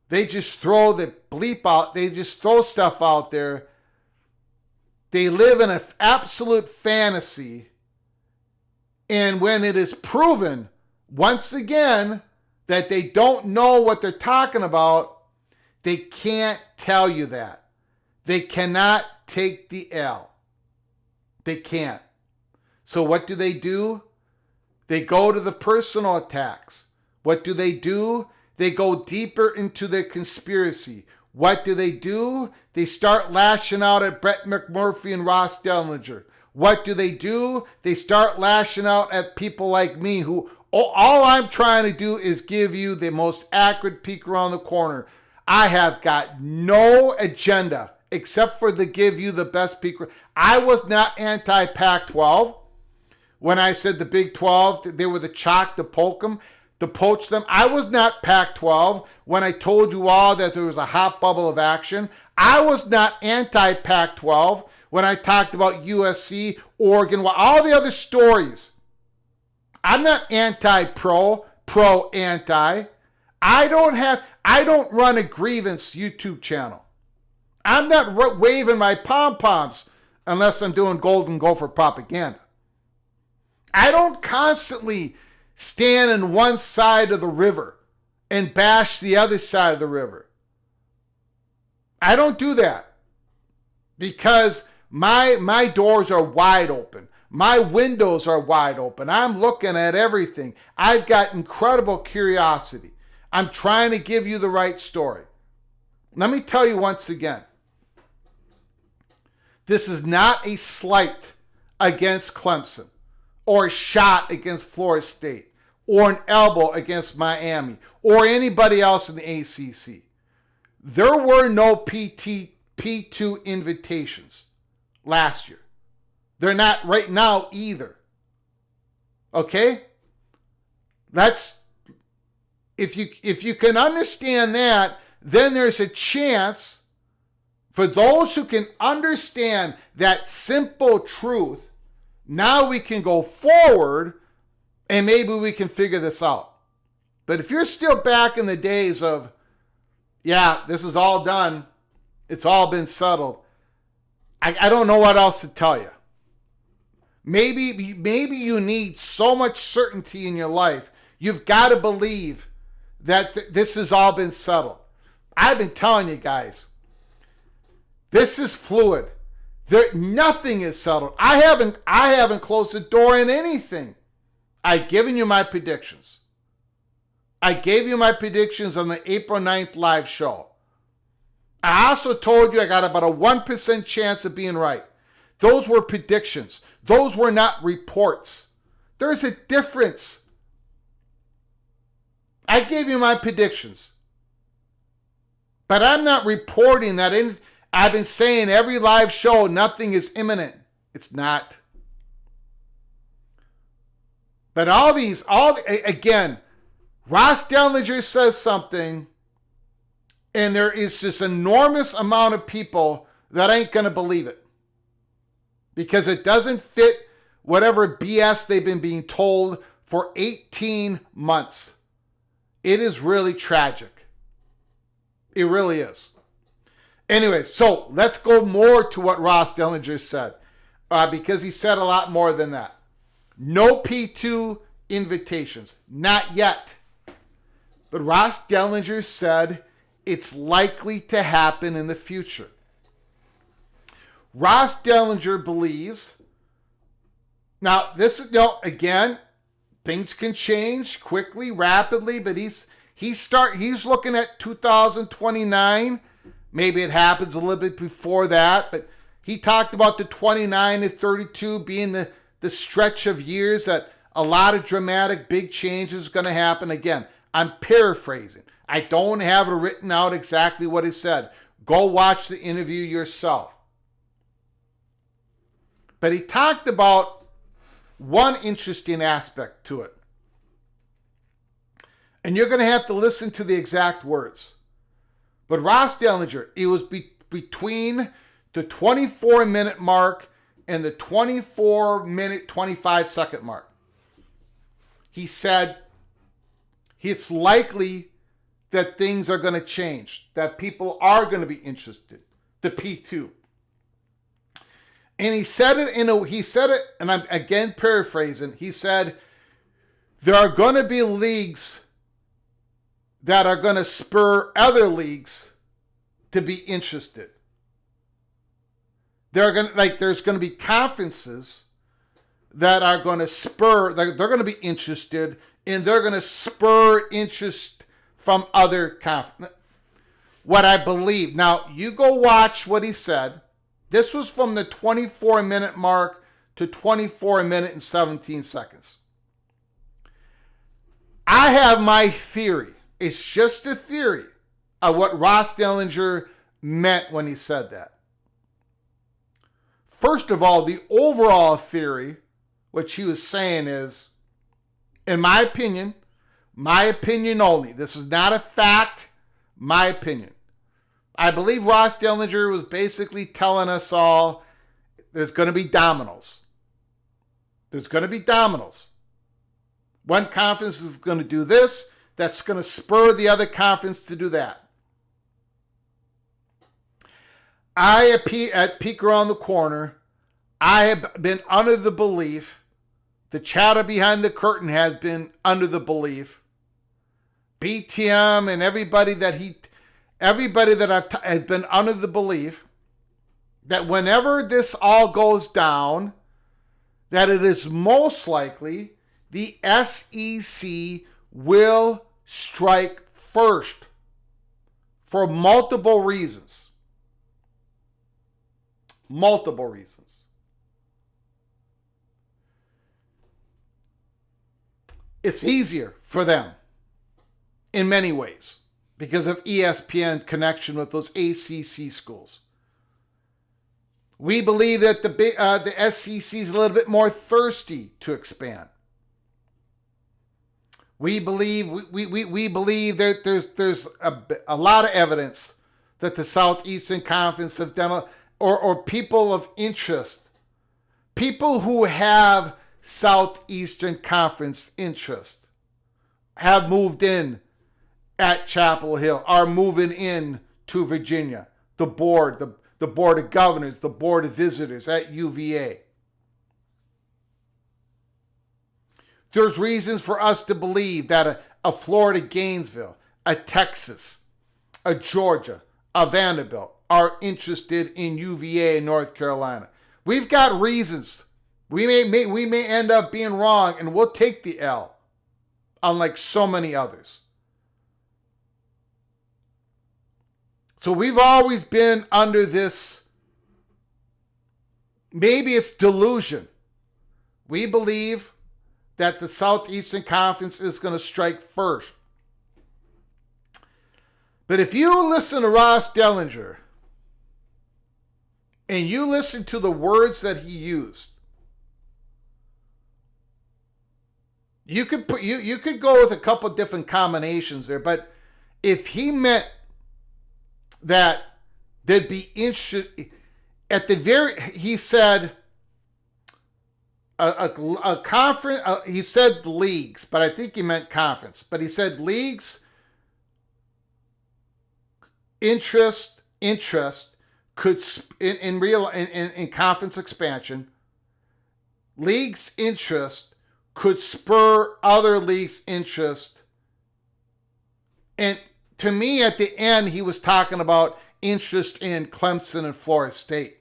They just throw the bleep out. They just throw stuff out there. They live in an absolute fantasy. And when it is proven, once again, that they don't know what they're talking about, they can't tell you that. They cannot take the L. They can't. So what do? They go to the personal attacks. What do? They go deeper into their conspiracy. What do? They start lashing out at Brett McMurphy and Ross Dellenger. What do? They start lashing out at people like me who, all I'm trying to do is give you the most accurate peek around the corner. I have got no agenda except for to give you the best peek. I was not anti-Pac-12 when I said the Big 12, they were the chalk to poach them. I was not Pac-12 when I told you all that there was a hot bubble of action. I was not anti-Pac-12 when I talked about USC, Oregon, all the other stories. I'm not anti-pro, pro-anti. I don't run a grievance YouTube channel. I'm not waving my pom-poms unless I'm doing Golden Gopher propaganda. I don't constantly stand on one side of the river and bash the other side of the river. I don't do that because my doors are wide open. My windows are wide open. I'm looking at everything. I've got incredible curiosity. I'm trying to give you the right story. Let me tell you once again, this is not a slight against Clemson or a shot against Florida State or an elbow against Miami or anybody else in the ACC. There were no P2 invitations last year. They're not right now either. Okay? If you can understand that, then there's a chance for those who can understand that simple truth. Now we can go forward and maybe we can figure this out. But if you're still back in the days of, yeah, this is all done, it's all been settled, I don't know what else to tell you. Maybe you need so much certainty in your life. You've got to believe that this has all been settled. I've been telling you guys, this is fluid. Nothing is settled. I haven't closed the door in anything. I've given you my predictions. I gave you my predictions on the April 9th live show. I also told you I got about a 1% chance of being right. Those were predictions. Those were not reports. There's a difference. I gave you my predictions. But I'm not reporting that I've been saying every live show, nothing is imminent. It's not. But again, Ross Dellenger says something, and there is this enormous amount of people that ain't going to believe it because it doesn't fit whatever BS they've been being told for 18 months. It is really tragic. It really is. Anyway, so let's go more to what Ross Dellenger said because he said a lot more than that. No P2 invitations, not yet. But Ross Dellenger said it's likely to happen in the future. Ross Dellenger believes, now this is, again, things can change quickly, rapidly, but he's looking at 2029. Maybe it happens a little bit before that, but he talked about the 29 to 32 being the stretch of years that a lot of dramatic big changes are going to happen. Again, I'm paraphrasing. I don't have it written out exactly what he said. Go watch the interview yourself. But he talked about one interesting aspect to it. And you're going to have to listen to the exact words. But Ross Dellenger, it was between the 24-minute mark and the 24-minute, 25-second mark. He said it's likely that things are going to change, that people are going to be interested, the P2. And he said it, and I'm again paraphrasing, he said, there are going to be leagues that are going to spur other leagues to be interested. There's going to be conferences that are going to spur, they're going to be interested, and they're going to spur interest from other conferences. What I believe. Now, you go watch what he said. This was from the 24-minute mark to 24-minute and 17 seconds. I have my theory. It's just a theory of what Ross Dellenger meant when he said that. First of all, the overall theory, which he was saying is, in my opinion only, this is not a fact, my opinion. I believe Ross Dellenger was basically telling us all there's going to be dominoes. There's going to be dominoes. One conference is going to do this, that's going to spur the other conference to do that. At Peek Around the Corner, I have been under the belief, the chatter behind the curtain has been under the belief, BTM and everybody that has been under the belief that whenever this all goes down, that it is most likely the SEC will strike first for multiple reasons. Multiple reasons. It's easier for them in many ways because of ESPN's connection with those ACC schools. We believe that the SEC is a little bit more thirsty to expand. We believe that there's a lot of evidence that the Southeastern Conference have done, or people of interest, people who have Southeastern Conference interest, have moved in at Chapel Hill, are moving in to Virginia, the board of governors, the board of visitors at UVA. There's reasons for us to believe that a Florida Gainesville, a Texas, a Georgia, a Vanderbilt are interested in UVA in North Carolina. We've got reasons. We may end up being wrong, and we'll take the L, unlike so many others. So we've always been under this, maybe it's delusion. We believe that the Southeastern Conference is going to strike first. But if you listen to Ross Dellenger and you listen to the words that he used, You could go with a couple different combinations there, but if he meant that there'd be interest at the very, he said a conference. He said leagues, but I think he meant conference. But he said leagues interest could in conference expansion. Leagues interest could spur other leagues' interest. And to me, at the end, he was talking about interest in Clemson and Florida State.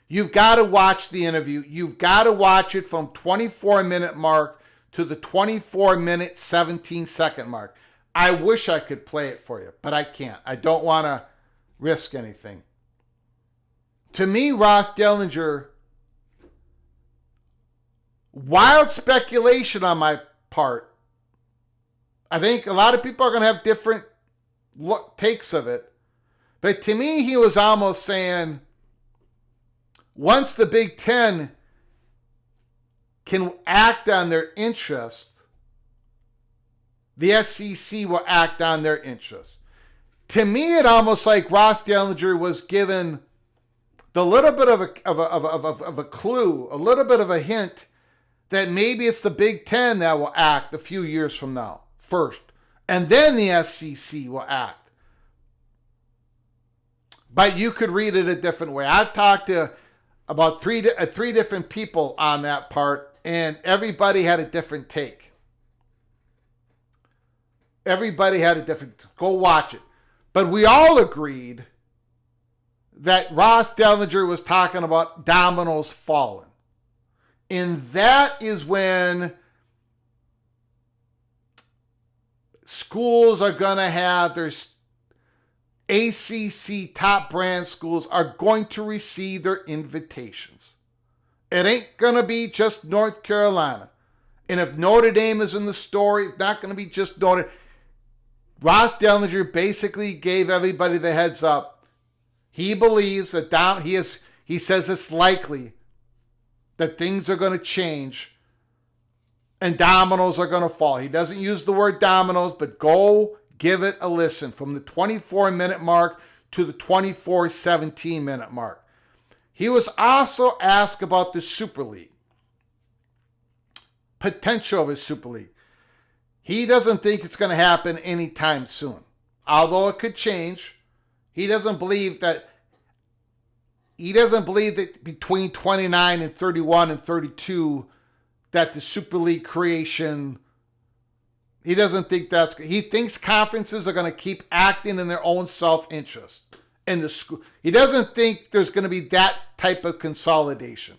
You've got to watch the interview. You've got to watch it from 24-minute mark to the 24-minute, 17-second mark. I wish I could play it for you, but I can't. I don't want to risk anything. To me, Ross Dellenger, wild speculation on my part. I think a lot of people are going to have different takes of it. But to me, he was almost saying, once the Big Ten can act on their interest, the SEC will act on their interest. To me, it almost like Ross Dellenger was given the little bit of a clue, a little bit of a hint that maybe it's the Big Ten that will act a few years from now first, and then the SEC will act. But you could read it a different way. I've talked to about three different people on that part, and everybody had a different take. Everybody had a different. Go watch it. But we all agreed that Ross Dellenger was talking about dominoes falling. And that is when schools are going to have their ACC top brand schools are going to receive their invitations. It ain't going to be just North Carolina. And if Notre Dame is in the story, it's not going to be just Notre Dame. Ross Dellenger basically gave everybody the heads up. He believes that he says it's likely that things are going to change and dominoes are going to fall. He doesn't use the word dominoes, but go give it a listen from the 24-minute mark to the 17-minute mark. He was also asked about the Super League, potential of a Super League. He doesn't think it's going to happen anytime soon, although it could change. He doesn't believe that between 29 and 31 and 32 that the Super League creation, he doesn't think that's, he thinks conferences are going to keep acting in their own self-interest. In the school, he doesn't think there's going to be that type of consolidation.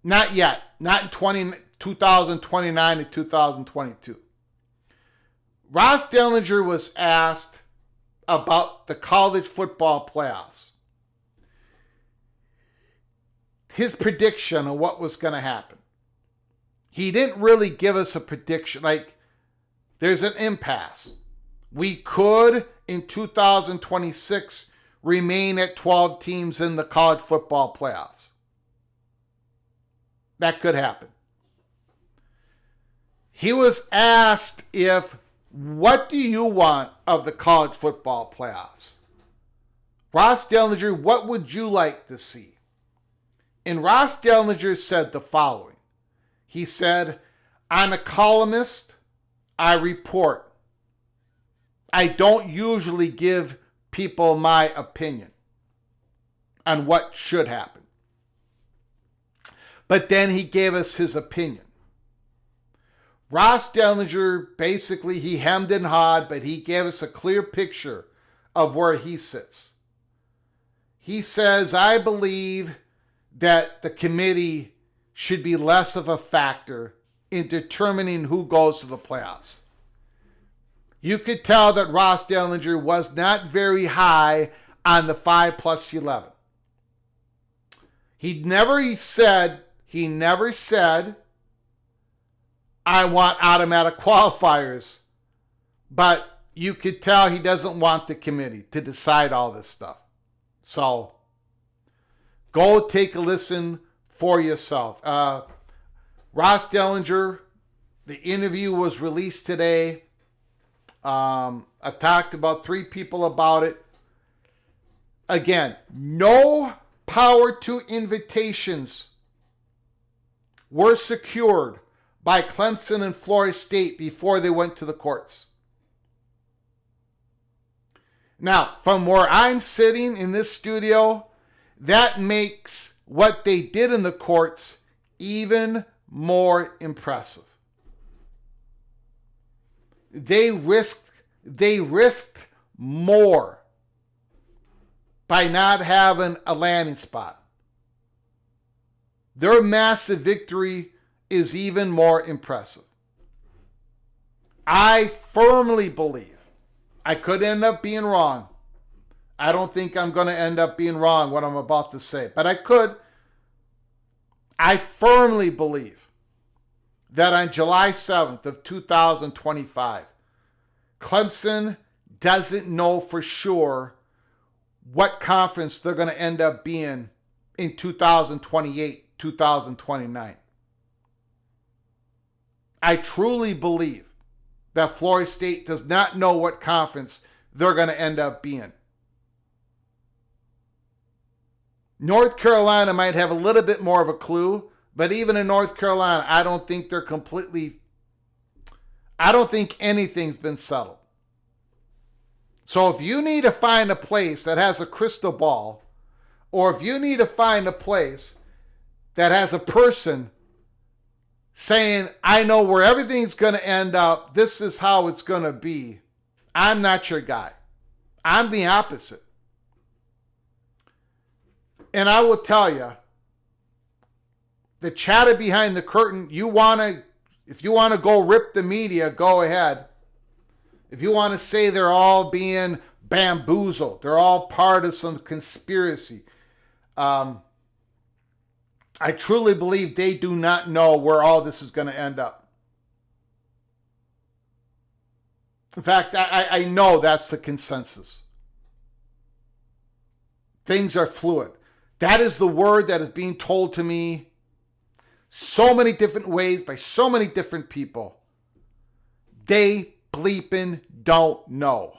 Not yet. Not in 2029 to 2022. Ross Dellenger was asked about the college football playoffs. His prediction on what was going to happen. He didn't really give us a prediction. Like, there's an impasse. We could, in 2026, remain at 12 teams in the college football playoffs. That could happen. He was asked what do you want of the college football playoffs? Ross Dellenger, what would you like to see? And Ross Dellenger said the following. He said, I'm a columnist. I report. I don't usually give people my opinion on what should happen. But then he gave us his opinion. Ross Dellenger, basically, he hemmed and hawed, but he gave us a clear picture of where he sits. He says, I believe that the committee should be less of a factor in determining who goes to the playoffs. You could tell that Ross Dellenger was not very high on the 5+11. He never said, I want automatic qualifiers, but you could tell he doesn't want the committee to decide all this stuff. So go take a listen for yourself. Ross Dellenger, the interview was released today. I've talked about 3 people about it. Again, no power to invitations were secured by Clemson and Florida State before they went to the courts. Now, from where I'm sitting in this studio, that makes what they did in the courts even more impressive. They risked more by not having a landing spot. Their massive victory is even more impressive. I firmly believe, I could end up being wrong. I don't think I'm going to end up being wrong what I'm about to say, but I could. I firmly believe that on July 7th of 2025, Clemson doesn't know for sure what conference they're going to end up being in 2028, 2029. I truly believe that Florida State does not know what conference they're going to end up being. North Carolina might have a little bit more of a clue, but even in North Carolina, I don't think anything's been settled. So if you need to find a place that has a crystal ball, or if you need to find a place that has a person saying, I know where everything's going to end up, this is how it's going to be, I'm not your guy. I'm the opposite. And I will tell you, the chatter behind the curtain, if you want to go rip the media, go ahead. If you want to say they're all being bamboozled, they're all part of some conspiracy, I truly believe they do not know where all this is going to end up. In fact, I know that's the consensus. Things are fluid. That is the word that is being told to me so many different ways by so many different people. They bleeping don't know.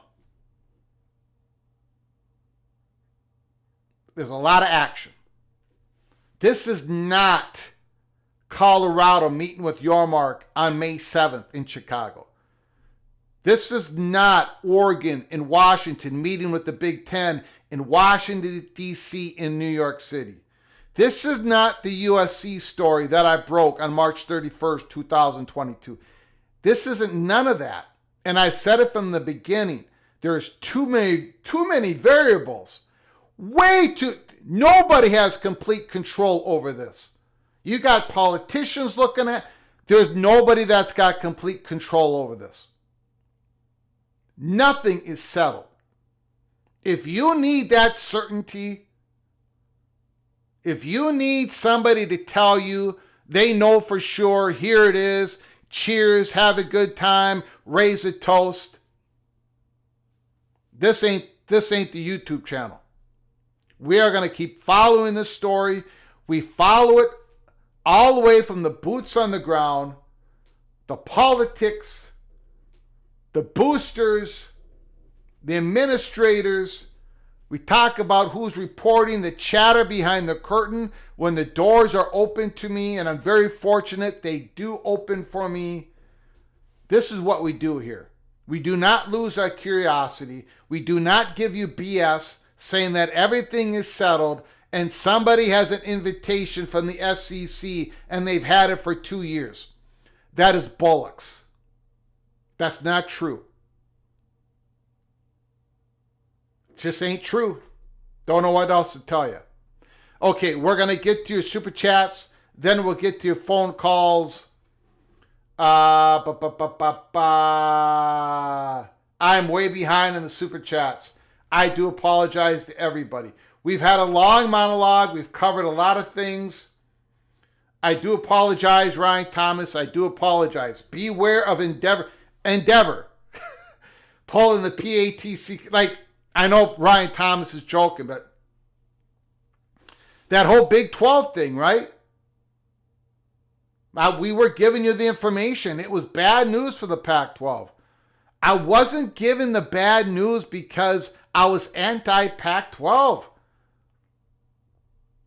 There's a lot of action. This is not Colorado meeting with Yormark on May 7th in Chicago. This is not Oregon and Washington meeting with the Big Ten in Washington, D.C. in New York City. This is not the USC story that I broke on March 31st, 2022. This isn't none of that. And I said it from the beginning. There's too many variables. Nobody has complete control over this. You got politicians looking at, there's nobody that's got complete control over this. Nothing is settled. If you need that certainty, if you need somebody to tell you they know for sure, here it is, cheers, have a good time, raise a toast, this ain't the YouTube channel. We are going to keep following this story. We follow it all the way from the boots on the ground, the politics, the boosters, the administrators. We talk about who's reporting the chatter behind the curtain when the doors are open to me, and I'm very fortunate they do open for me. This is what we do here. We do not lose our curiosity. We do not give you BS saying that everything is settled and somebody has an invitation from the SEC and they've had it for 2 years. That is bollocks. That's not true. Just ain't true. Don't know what else to tell you. Okay, we're going to get to your super chats. Then we'll get to your phone calls. I'm way behind in the super chats. I do apologize to everybody. We've had a long monologue. We've covered a lot of things. I do apologize, Ryan Thomas. I do apologize. Beware of Endeavor. Pulling the PATC. Like, I know Ryan Thomas is joking, but that whole Big 12 thing, right? We were giving you the information. It was bad news for the Pac-12. I wasn't given the bad news because I was anti-Pac-12.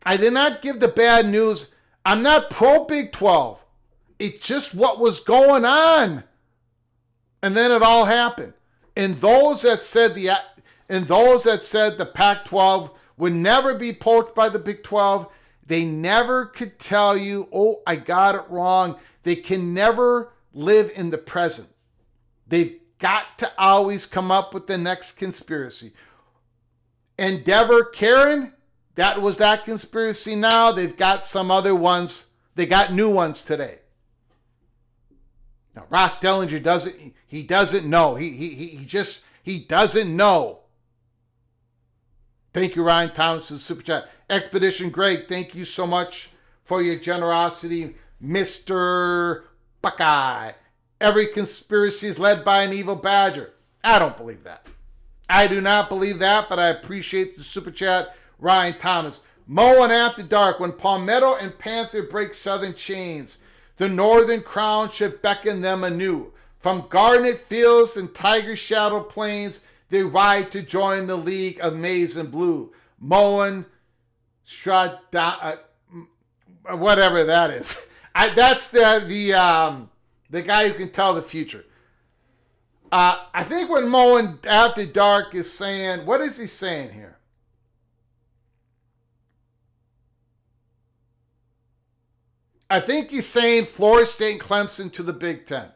I did not give the bad news. I'm not pro-Big 12. It's just what was going on. And then it all happened. And those that said the Pac-12 would never be poached by the Big 12, they never could tell you, oh, I got it wrong. They can never live in the present. They've got to always come up with the next conspiracy. Endeavor, Karen, that was that conspiracy now. They've got some other ones. They got new ones today. Now, Ross Dellenger doesn't know. He doesn't know. Thank you, Ryan Thomas, for the super chat. Expedition Greg, thank you so much for your generosity, Mr. Buckeye. Every conspiracy is led by an evil badger. I don't believe that. I do not believe that, but I appreciate the super chat, Ryan Thomas. Mowing After Dark, when Palmetto and Panther break Southern chains, the Northern Crown should beckon them anew. From Garnet Fields and Tiger Shadow Plains, they ride to join the League of Maize and Blue. Moen whatever that is. That's the guy who can tell the future. I think what Moen After Dark is saying, what is he saying here? I think he's saying Florida State and Clemson to the Big Ten.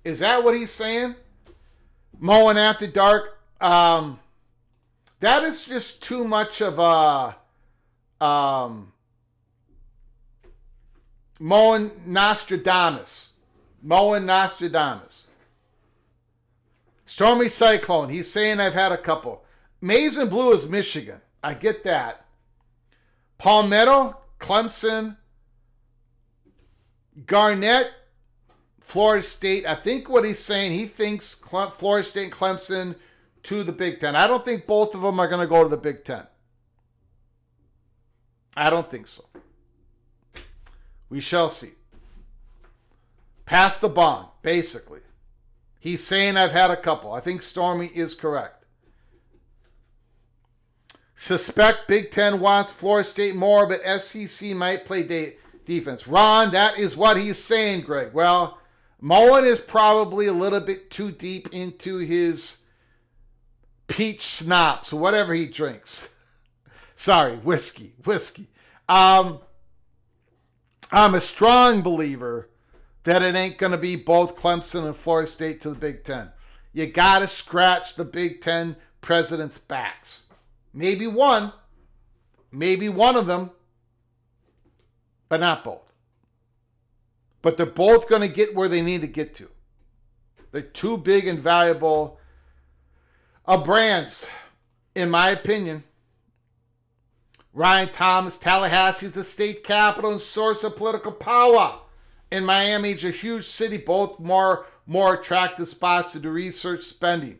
Is that what he's saying? Moen After Dark. That is just too much of a Moen Nostradamus. Stormy Cyclone. He's saying I've had a couple. Maize and Blue is Michigan. I get that. Palmetto, Clemson, Garnett, Florida State. I think what he's saying, he thinks Florida State and Clemson to the Big Ten. I don't think both of them are going to go to the Big Ten. I don't think so. We shall see. Pass the bond, basically. He's saying I've had a couple. I think Stormy is correct. Suspect Big Ten wants Florida State more, but SEC might play defense. Ron, that is what he's saying, Greg. Well, Moen is probably a little bit too deep into his peach schnapps, whatever he drinks. Sorry, whiskey. I'm a strong believer that it ain't going to be both Clemson and Florida State to the Big Ten. You got to scratch the Big Ten presidents' backs. Maybe one of them, but not both. But they're both going to get where they need to get to. They're too big and valuable brands, in my opinion. Ryan Thomas, Tallahassee is the state capital and source of political power. In Miami, it's a huge city, both more attractive spots to do research spending.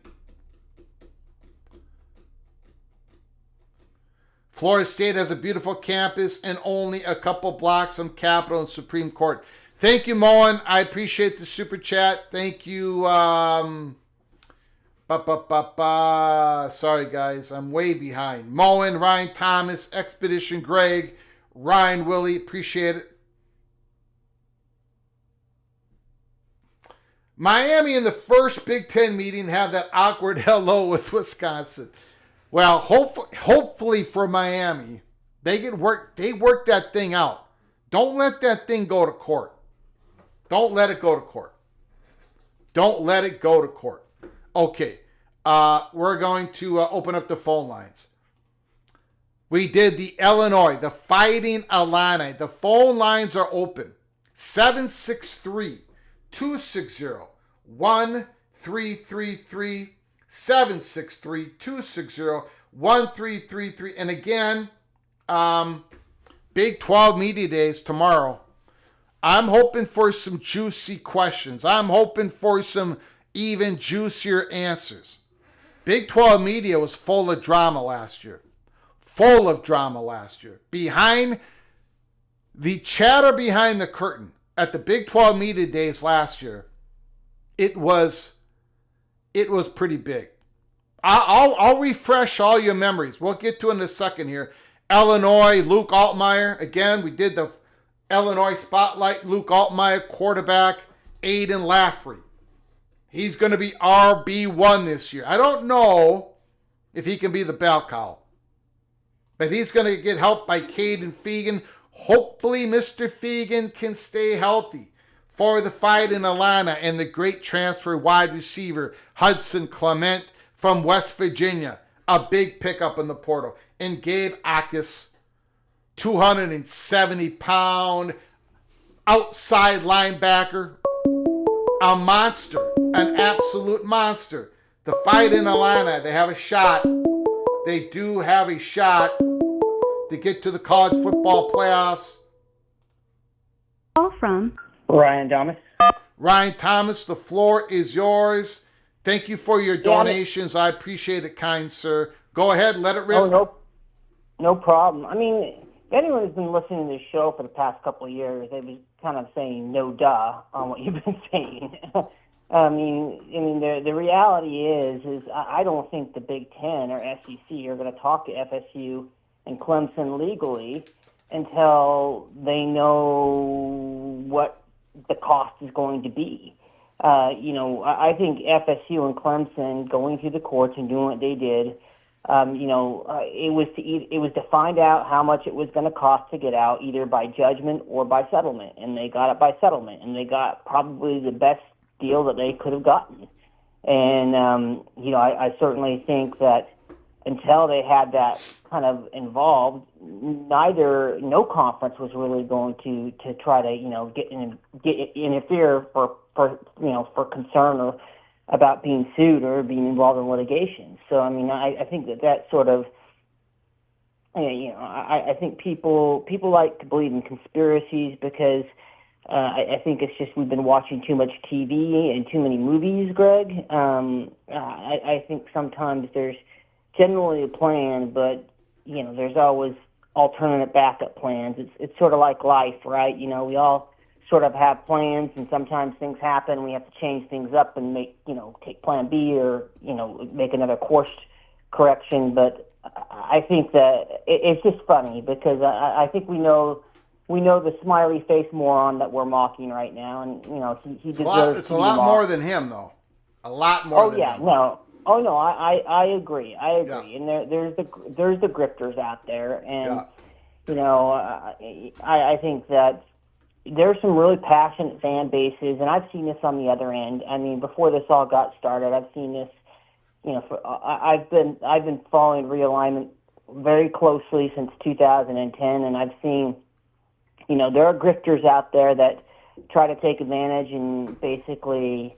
Florida State has a beautiful campus and only a couple blocks from Capitol and Supreme Court. Thank you, Moen. I appreciate the super chat. Thank you. Sorry, guys. I'm way behind. Moen, Ryan Thomas, Expedition Greg, Ryan Willie. Appreciate it. Miami in the first Big Ten meeting have that awkward hello with Wisconsin. Well, hopefully for Miami, they work that thing out. Don't let that thing go to court. Don't let it go to court. Okay, we're going to open up the phone lines. We did the Illinois, the Fighting Illini. The phone lines are open. 763-260-1333. 763-260-1333. And again, Big 12 Media Days tomorrow. I'm hoping for some juicy questions. I'm hoping for some even juicier answers. Big 12 Media was full of drama last year. Behind the chatter behind the curtain, at the Big 12 Media Days last year, it was pretty big. I'll refresh all your memories. We'll get to it in a second here. Illinois, Luke Altmaier. Again, we did the Illinois Spotlight. Luke Altmaier, quarterback. Aiden Laffrey. He's going to be RB1 this year. I don't know if he can be the bell cow, but he's going to get helped by Caden Fegan. Hopefully, Mr. Fegan can stay healthy for the fight in Atlanta, and the great transfer wide receiver Hudson Clement from West Virginia, a big pickup in the portal. And Gabe Akis, 270-pound outside linebacker, a monster, an absolute monster. The fight in Atlanta, they have a shot. They do have a shot to get to the college football playoffs. Call from Ryan Thomas. Ryan Thomas, the floor is yours. Thank you for your donations. I appreciate it, kind sir. Go ahead, let it rip. Oh, no problem. I mean, if anyone has been listening to this show for the past couple of years, they've been kind of saying no duh on what you've been saying. I mean, the reality is I don't think the Big Ten or SEC are going to talk to FSU and Clemson legally until they know what the cost is going to be. I think FSU and Clemson going through the courts and doing what they did, it was to find out how much it was going to cost to get out, either by judgment or by settlement, and they got it by settlement, and they got probably the best deal that they could have gotten. And I certainly think that until they had that kind of involved, no conference was really going to try to interfere for concern or about being sued or being involved in litigation. So I mean, I think that sort of, I think people like to believe in conspiracies because I think it's just we've been watching too much TV and too many movies, Greg. I think sometimes there's generally a plan, but there's always alternate backup plans. It's sort of like life, right? We all sort of have plans, and sometimes things happen. We have to change things up and take Plan B or make another course correction. But I think that it's just funny because I think we know the smiley face moron that we're mocking right now, and he deserves. It's a lot more than him, though. A lot more. Than him. No. Oh no, I agree. Yeah. And there's the grifters out there, and I think that there's some really passionate fan bases, and I've seen this on the other end. I mean, before this all got started, I've seen this. I've been following realignment very closely since 2010, and I've seen, there are grifters out there that try to take advantage and basically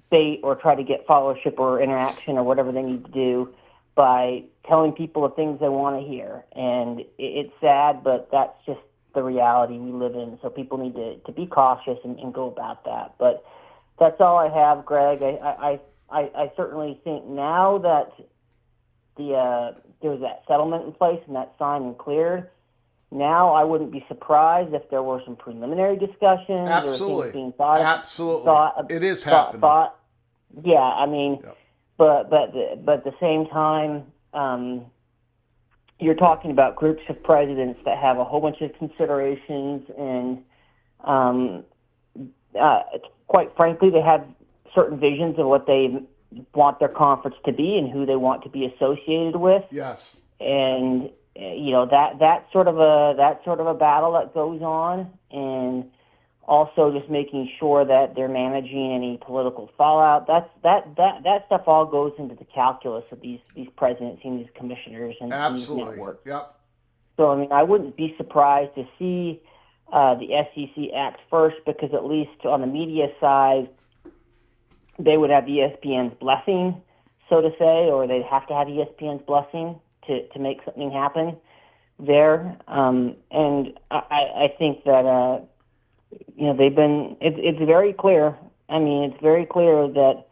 bait or try to get followership or interaction or whatever they need to do by telling people the things they want to hear. And it's sad, but that's just the reality we live in. So people need to be cautious and go about that. But that's all I have, Greg. I certainly think now that there's that settlement in place and that's signed and cleared, now I wouldn't be surprised if there were some preliminary discussions. Absolutely. Or things being thought. Absolutely. It is happening. Yeah, I mean, yep. but at the same time, you're talking about groups of presidents that have a whole bunch of considerations, and quite frankly, they have certain visions of what they want their conference to be and who they want to be associated with. Yes. And that's sort of a battle that goes on, and also just making sure that they're managing any political fallout. That stuff all goes into the calculus of these presidents and these commissioners and these networks. Yep. So I mean, I wouldn't be surprised to see the SEC act first, because at least on the media side, they would have ESPN's blessing, so to say, or they'd have to have ESPN's blessing to make something happen there. And I think that they've been. It's very clear. I mean, it's very clear that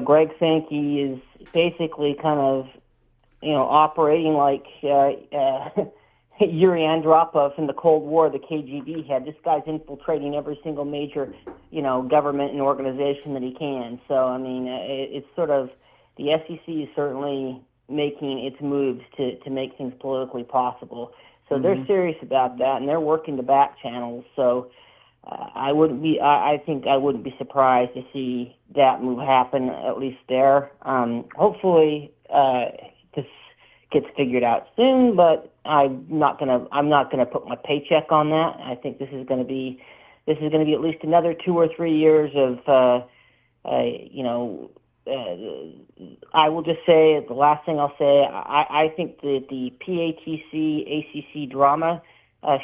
Greg Sankey is basically kind of operating like Yuri Andropov in the Cold War, the KGB had. This guy's infiltrating every single major, government and organization that he can. So, I mean, it's sort of, the SEC is certainly making its moves to make things politically possible. So they're serious about that, and they're working the back channels. So I think I wouldn't be surprised to see that move happen, at least there. Hopefully, this gets figured out soon, but I'm not gonna put my paycheck on that. I think this is gonna be at least another 2 or 3 years of I will just say, the last thing I'll say, I think that the PATC ACC drama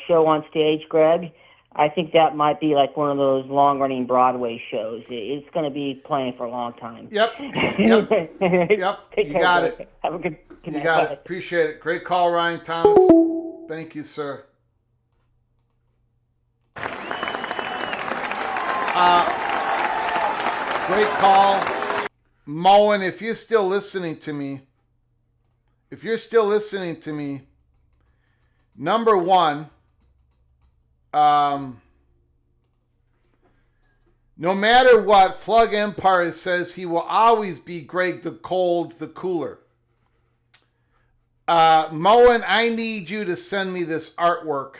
show on stage, Greg, I think that might be like one of those long-running Broadway shows. It's going to be playing for a long time. Yep. You got it. Have a good night. You got it. Appreciate it. Great call, Ryan Thomas. Thank you, sir. Great call. Moen, if you're still listening to me, number one, no matter what, Flug Empire says he will always be Greg the Cold, the Cooler. Moen, I need you to send me this artwork.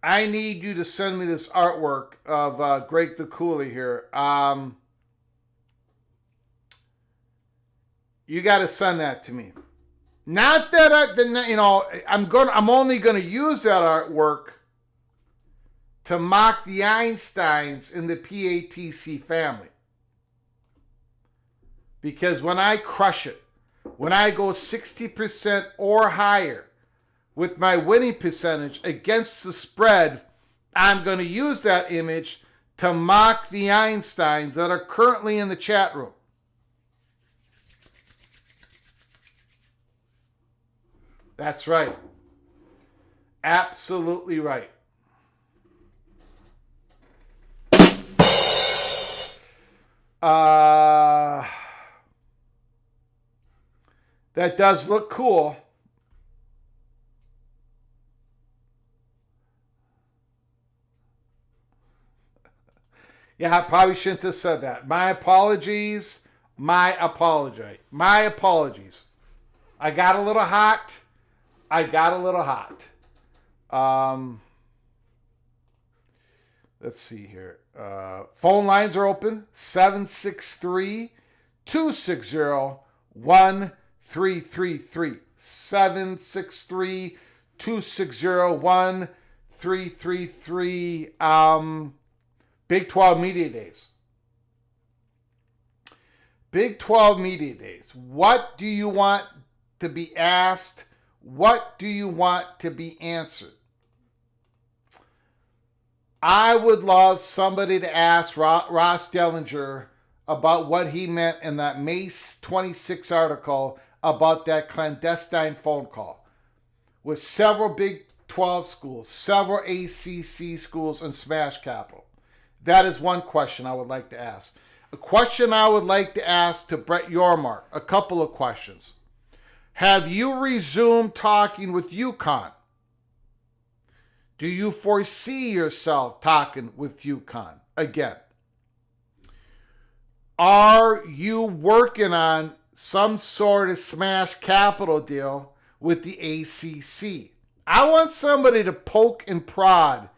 I need you to send me this artwork of Greg the Cooler here. You got to send that to me. Not that I'm only going to use that artwork to mock the Einsteins in the PATC family. Because when I crush it, when I go 60% or higher with my winning percentage against the spread, I'm going to use that image to mock the Einsteins that are currently in the chat room. That's right. Absolutely right. That does look cool. Yeah, I probably shouldn't have said that. My apologies. My apologies. I got a little hot. Let's see here. Phone lines are open. 763-260-1333. 763-260-1333. Big 12 Media Days. Big 12 Media Days. What do you want to be asked? What do you want to be answered? I would love somebody to ask Ross Dellinger about what he meant in that May 26 article about that clandestine phone call with several Big 12 schools, several ACC schools, and Smash Capital. That is one question I would like to ask. A question I would like to ask to Brett Yormark. A couple of questions. Have you resumed talking with UConn? Do you foresee yourself talking with UConn again? Are you working on some sort of Smash Capital deal with the ACC? I want somebody to poke and prod.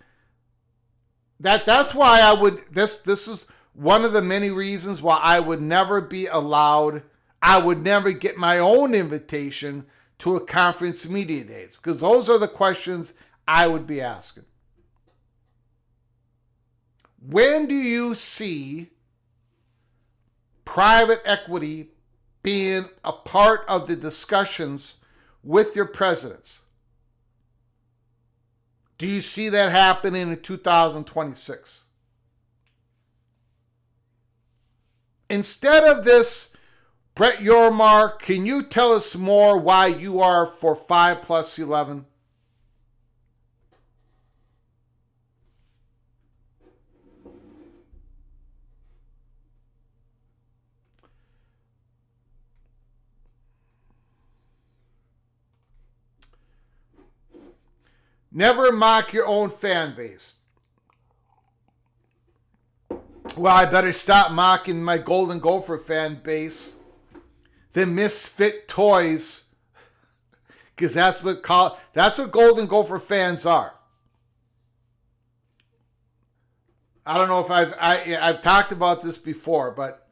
That's why I would, this is one of the many reasons why I would never be allowed, I would never get my own invitation to a conference media days, because those are the questions I would be asking. When do you see private equity being a part of the discussions with your presidents? Do you see that happening in 2026? Instead of this, Brett Yormark, can you tell us more why you are for 5+11? Never mock your own fan base. Well, I better stop mocking my Golden Gopher fan base. The misfit toys. Because that's what Golden Gopher fans are. I don't know if I've talked about this before, but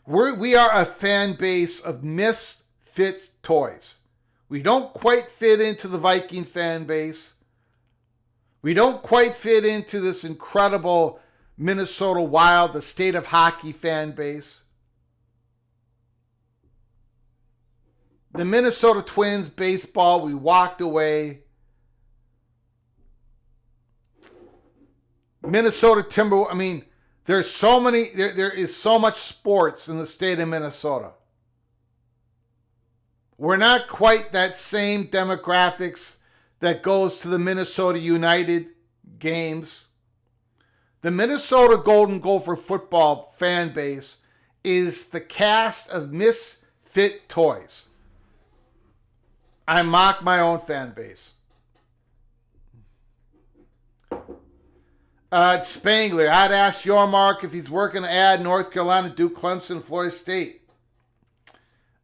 we are a fan base of misfit toys. We don't quite fit into the Viking fan base. We don't quite fit into this incredible Minnesota Wild, the state of hockey fan base. The Minnesota Twins baseball, we walked away. Minnesota Timberwolves, I mean, there's so many, there is so much sports in the state of Minnesota. We're not quite that same demographics that goes to the Minnesota United games. The Minnesota Golden Gopher football fan base is the cast of misfit toys. I mock my own fan base. Spangler, I'd ask your Mark if he's working to add North Carolina, Duke, Clemson, Florida State.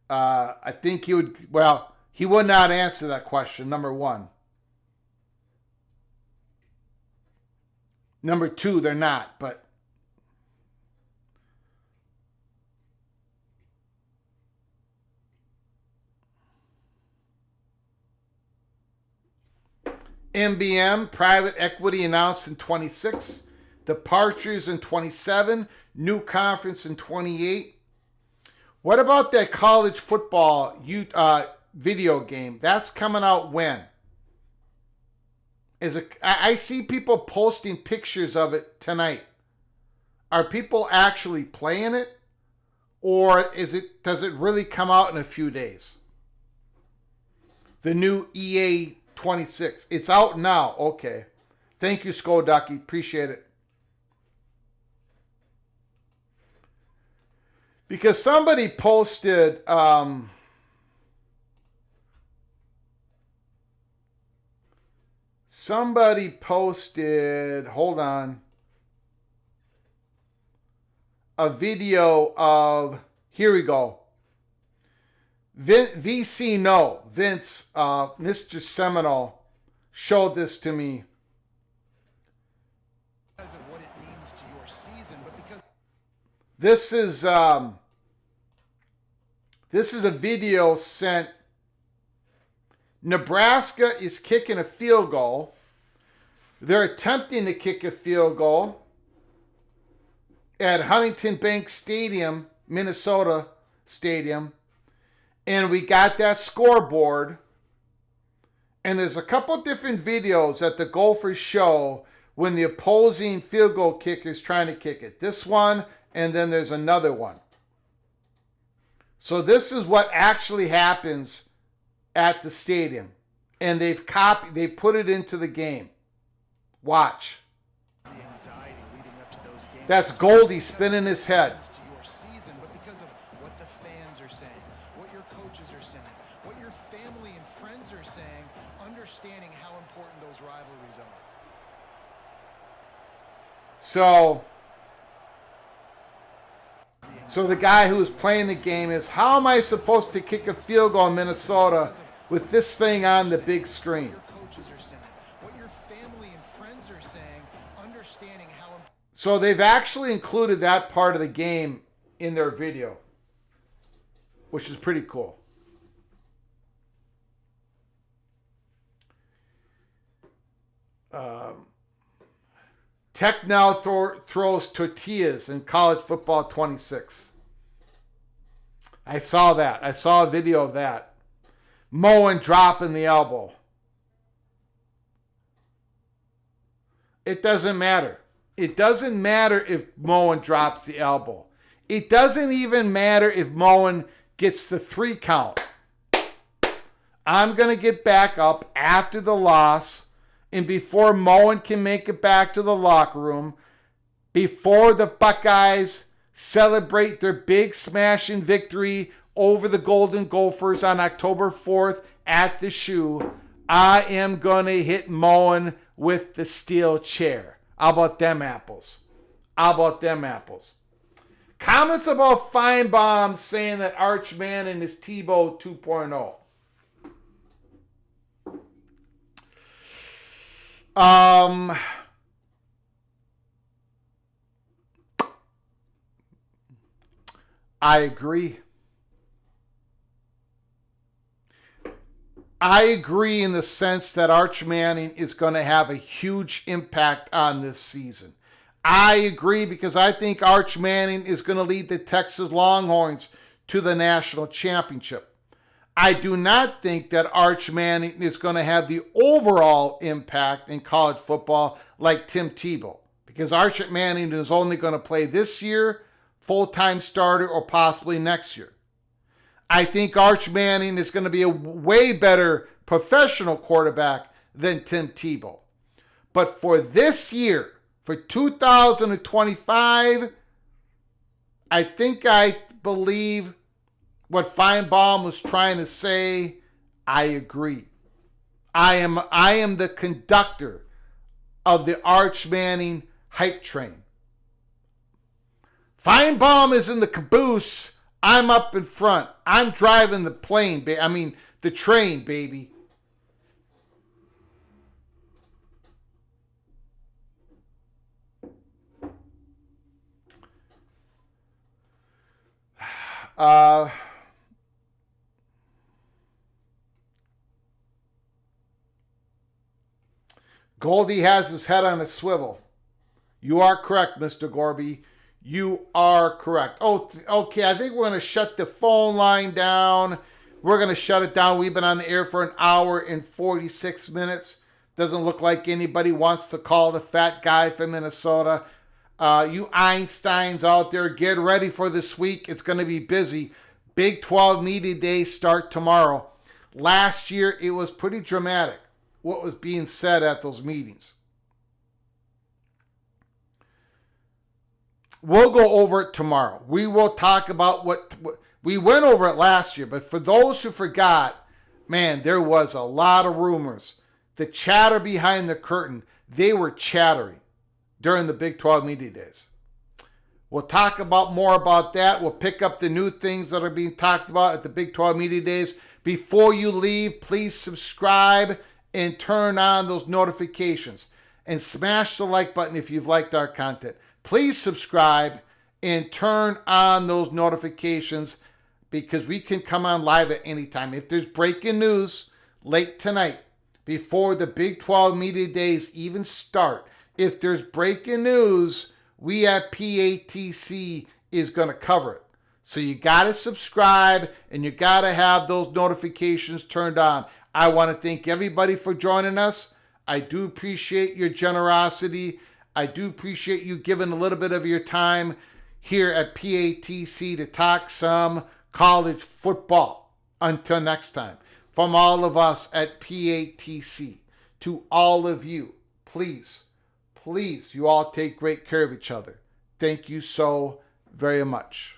I think he would, well, he would not answer that question, number one. Number two, they're not, but MBM, private equity announced in 26, departures in 27, new conference in 28. What about that college football video game? That's coming out when? I see people posting pictures of it tonight. Are people actually playing it? Or does it really come out in a few days? The new EA 26. It's out now. Okay. Thank you, Skoducky. Appreciate it. Because somebody posted hold on, a video of, here we go. Vince, Mr. Seminole, showed this to me. This is a video sent. Nebraska is kicking a field goal. They're attempting to kick a field goal at Huntington Bank Stadium, Minnesota Stadium. And we got that scoreboard. And there's a couple different videos that the Gophers show when the opposing field goal kicker is trying to kick it. This one, and then there's another one. So this is what actually happens at the stadium. And they put it into the game. Watch. That's Goldie spinning his head. So the guy who's playing the game is, how am I supposed to kick a field goal in Minnesota with this thing on the big screen? So they've actually included that part of the game in their video, which is pretty cool. Tech now throws tortillas in college football 26. I saw that. I saw a video of that. Moen dropping the elbow. It doesn't matter. It doesn't matter if Moen drops the elbow. It doesn't even matter if Moen gets the 3 count. I'm going to get back up after the loss, and before Moen can make it back to the locker room, before the Buckeyes celebrate their big smashing victory over the Golden Gophers on October 4th at the Shoe, I am going to hit Moen with the steel chair. How about them apples? How about them apples? Comments about Feinbaum saying that Arch Manning is Tebow 2.0. I agree. I agree in the sense that Arch Manning is going to have a huge impact on this season. I agree because I think Arch Manning is going to lead the Texas Longhorns to the national championship. I do not think that Arch Manning is going to have the overall impact in college football like Tim Tebow, because Arch Manning is only going to play this year, full-time starter, or possibly next year. I think Arch Manning is going to be a way better professional quarterback than Tim Tebow. But for this year, for 2025, I believe what Feinbaum was trying to say. I agree. I am the conductor of the Arch Manning hype train. Feinbaum is in the caboose. I'm up in front. I'm driving the plane, the train, baby. Goldie has his head on a swivel. You are correct, Mr. Gorby. You are correct. Oh, okay. I think we're going to shut the phone line down. We're going to shut it down. We've been on the air for an hour and 46 minutes. Doesn't look like anybody wants to call the fat guy from Minnesota. You Einsteins out there, get ready for this week. It's going to be busy. Big 12 Media Days start tomorrow. Last year, it was pretty dramatic what was being said at those meetings. We'll go over it tomorrow. We will talk about what we went over it last year, but for those who forgot, man, there was a lot of rumors. The chatter behind the curtain, they were chattering during the Big 12 Media Days. We'll talk about more about that. We'll pick up the new things that are being talked about at the Big 12 Media Days. Before you leave, please subscribe and turn on those notifications. And smash the like button if you've liked our content. Please subscribe and turn on those notifications because we can come on live at any time. If there's breaking news late tonight, before the Big 12 Media Days even start, if there's breaking news, we at PATC is going to cover it. So you got to subscribe and you got to have those notifications turned on. I want to thank everybody for joining us. I do appreciate your generosity. I do appreciate you giving a little bit of your time here at PATC to talk some college football. Until next time, from all of us at PATC, to all of you, please, you all take great care of each other. Thank you so very much.